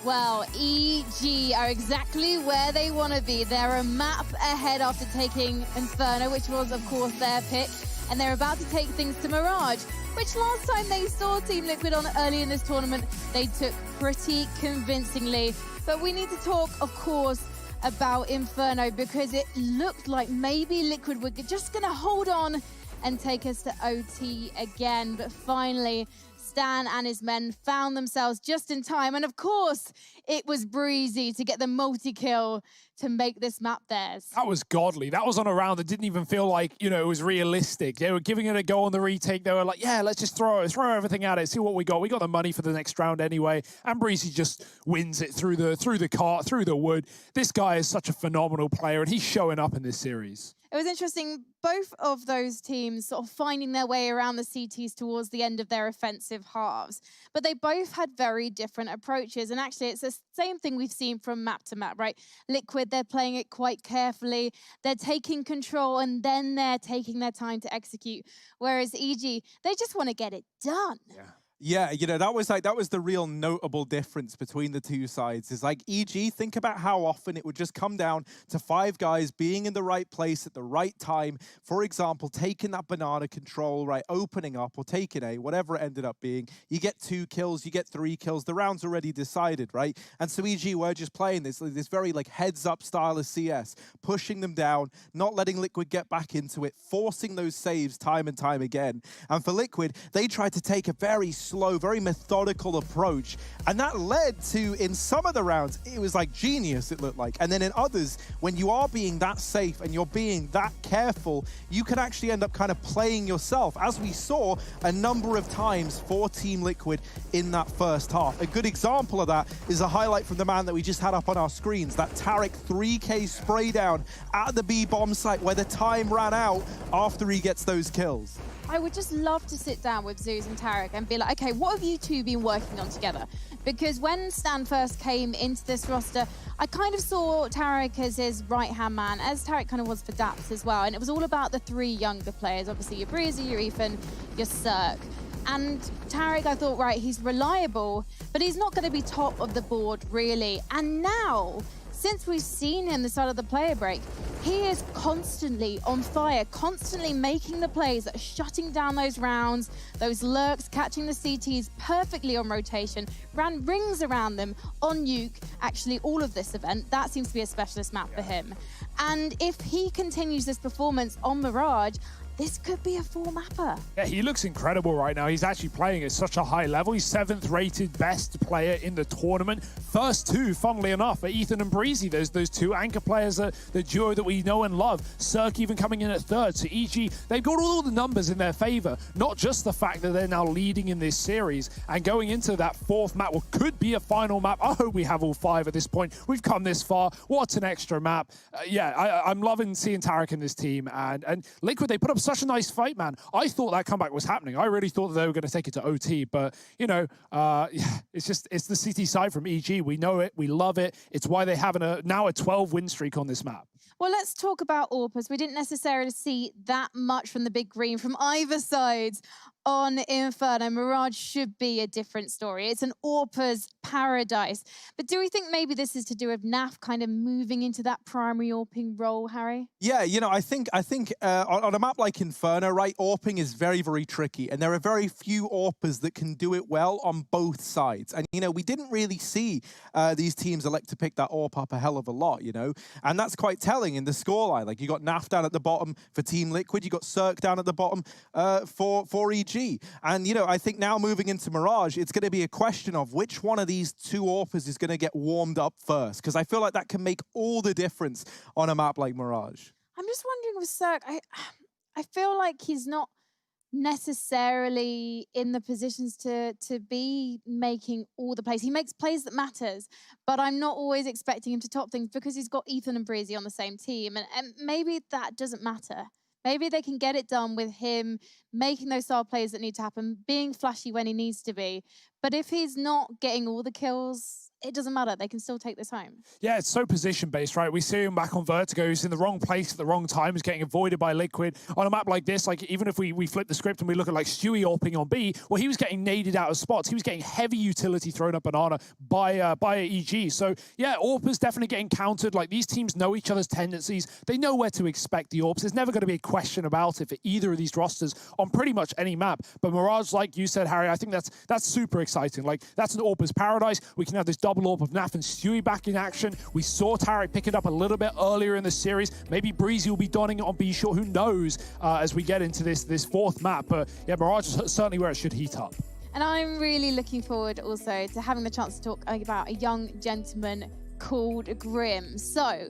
Well, EG are exactly where they want to be. They're a map ahead after taking Inferno, which was, of course, their pick. And they're about to take things to Mirage, which last time they saw Team Liquid on early in this tournament, they took pretty convincingly. But we need to talk, of course, about Inferno, because it looked like maybe Liquid were just going to hold on and take us to OT again. But finally, Stan and his men found themselves just in time. And of course, it was Breezy to get the multi-kill to make this map theirs. That was godly. That was on a round that didn't even feel like, you know, it was realistic. They were giving it a go on the retake. They were like, yeah, let's just throw everything at it, see what we got. We got the money for the next round anyway. And Breezy just wins it through the cart, through the wood. This guy is such a phenomenal player, and he's showing up in this series. It was interesting, both of those teams sort of finding their way around the CTs towards the end of their offensive halves. But they both had very different approaches. And actually, it's the same thing we've seen from map to map, right? Liquid, they're playing it quite carefully. They're taking control, and then they're taking their time to execute. Whereas EG, they just want to get it done. Yeah. Yeah, you know, that was the real notable difference between the two sides. Is like EG, think about how often it would just come down to 5 guys being in the right place at the right time. For example, taking that banana control, right, opening up or taking A, whatever it ended up being. You get 2 kills, you get 3 kills. The round's already decided, right? And so EG were just playing this very like heads up style of CS, pushing them down, not letting Liquid get back into it, forcing those saves time and time again. And for Liquid, they tried to take a very slow, very methodical approach. And that led to, in some of the rounds, it was like genius, it looked like. And then in others, when you are being that safe and you're being that careful, you can actually end up kind of playing yourself, as we saw a number of times for Team Liquid in that first half. A good example of that is a highlight from the man that we just had up on our screens, that Tarek 3K spray down at the B bomb site where the time ran out after he gets those kills. I would just love to sit down with Zeus and Tarek and be like, okay, what have you two been working on together? Because when Stan first came into this roster, I kind of saw Tarek as his right-hand man, as Tarek kind of was for Daps as well. And it was all about the 3 younger players, obviously your Breezy, your Ethan, your Cirque. And Tarek, I thought, right, he's reliable, but he's not going to be top of the board, really. And now, since we've seen him this side of the player break, he is constantly on fire, constantly making the plays that are shutting down those rounds, those lurks, catching the CTs perfectly on rotation, ran rings around them on Nuke, actually all of this event. That seems to be a specialist map for him. And if he continues this performance on Mirage, this could be a 4-mapper. Yeah, he looks incredible right now. He's actually playing at such a high level. He's 7th rated best player in the tournament. First 2, funnily enough, are Ethan and Breezy. There's those 2 anchor players, the duo that we know and love. Cirque even coming in at 3rd. So EG, they've got all the numbers in their favor. Not just the fact that they're now leading in this series and going into that 4th map, what could be a final map. I hope we have all 5 at this point. We've come this far. What an extra map. I'm loving seeing Tarek in this team. And Liquid, they put up such a nice fight, man. I thought that comeback was happening. I really thought that they were going to take it to OT, but, you know, it's the CT side from EG. We know it. We love it. It's why they have now a 12-win streak on this map. Well, let's talk about AWPers. We didn't necessarily see that much from the big green from either sides on Inferno. Mirage should be a different story. It's an AWPers paradise. But do we think maybe this is to do with NAF kind of moving into that primary AWPing role, Harry? Yeah, you know, I think on a map like Inferno, right, AWPing is very, very tricky. And there are very few AWPers that can do it well on both sides. And, you know, we didn't really see these teams elect to pick that AWP up a hell of a lot, you know. And that's quite telling in the scoreline. Like, you got NAF down at the bottom for Team Liquid. You got Cirque down at the bottom for EG. And, you know, I think now moving into Mirage, it's going to be a question of which one of these 2 AWPers is going to get warmed up first. Because I feel like that can make all the difference on a map like Mirage. I'm just wondering with Cirque, I feel like he's not necessarily in the positions to be making all the plays. He makes plays that matters, but I'm not always expecting him to top things because he's got Ethan and Breezy on the same team. And maybe that doesn't matter. Maybe they can get it done with him making those style plays that need to happen, being flashy when he needs to be. But if he's not getting all the kills, it doesn't matter. They can still take this home. Yeah, it's so position-based, right? We see him back on Vertigo. He's in the wrong place at the wrong time. He's getting avoided by Liquid. On a map like this, like even if we flip the script and we look at like Stewie AWPing on B, well, he was getting naded out of spots. He was getting heavy utility thrown up banana by EG. So yeah, AWPers definitely getting countered. Like these teams know each other's tendencies. They know where to expect the AWPs. There's never going to be a question about it for either of these rosters on pretty much any map. But Mirage, like you said, Harry, I think that's super exciting. Like that's an AWPers paradise. We can have this double AWP of NAF and Stewie back in action. We saw Tarek pick it up a little bit earlier in the series. Maybe Breezy will be donning it on B short. Who knows as we get into this 4th map. But yeah, Mirage is certainly where it should heat up. And I'm really looking forward also to having the chance to talk about a young gentleman called Grim. So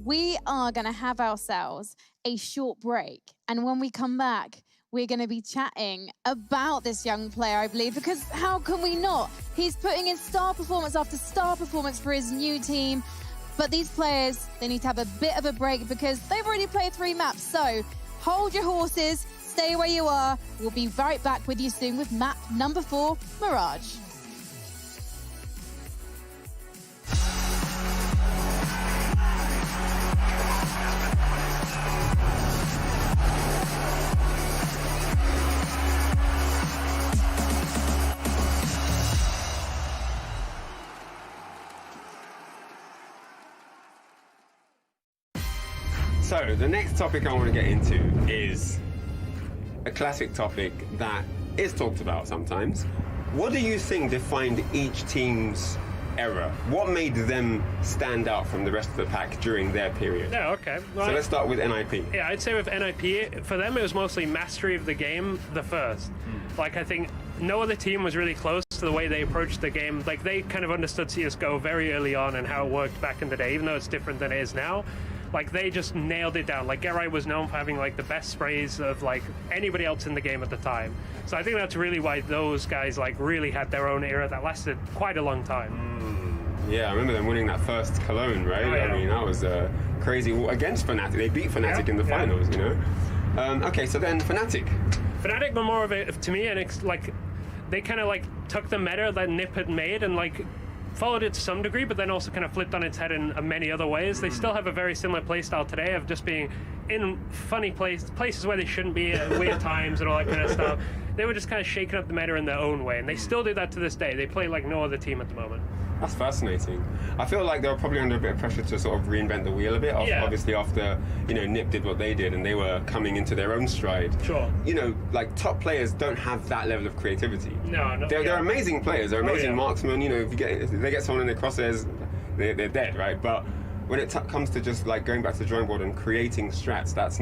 we are going to have ourselves a short break. And when we come back, we're going to be chatting about this young player, I believe, because how can we not? He's putting in star performance after star performance for his new team. But these players, they need to have a bit of a break because they've already played 3 maps. So hold your horses, stay where you are. We'll be right back with you soon with map number 4, Mirage. So the next topic I want to get into is a classic topic that is talked about sometimes. What do you think defined each team's era? What made them stand out from the rest of the pack during their period? Yeah, okay. Well, So let's start with NIP. Yeah, I'd say with NIP, for them it was mostly mastery of the game the first. Like, I think no other team was really close to the way they approached the game. Like, they kind of understood CSGO very early on and how it worked back in the day, even though it's different than it is now. Like, they just nailed it down. Like, Gerai was known for having, like, the best sprays of, like, anybody else in the game at the time. So I think that's really why those guys, like, really had their own era that lasted quite a long time. Yeah, I remember them winning that first Cologne, right? Oh, yeah. I mean, that was crazy against Fnatic. They beat Fnatic Yeah, in the yeah. finals, you know? Okay, so then Fnatic. Fnatic were more of a, to me, and it's like they kind of like took the meta that Nip had made and like followed it to some degree, but then also kind of flipped on its head in many other ways. They still have a very similar playstyle today of just being in funny places where they shouldn't be at weird times and all that kind of stuff. They were just kind of shaking up the meta in their own way, and they still do that to this day. They play like no other team at the moment. That's fascinating. I feel like they were probably under a bit of pressure to sort of reinvent the wheel a bit. Yeah. Obviously, after Nip did what they did, and they were coming into their own stride. Sure. Like top players don't have that level of creativity. No, They're amazing players. They're amazing yeah. marksmen. If they get someone in their crosshairs, they're dead, right? But when it comes to just like going back to the drawing board and creating strats, that's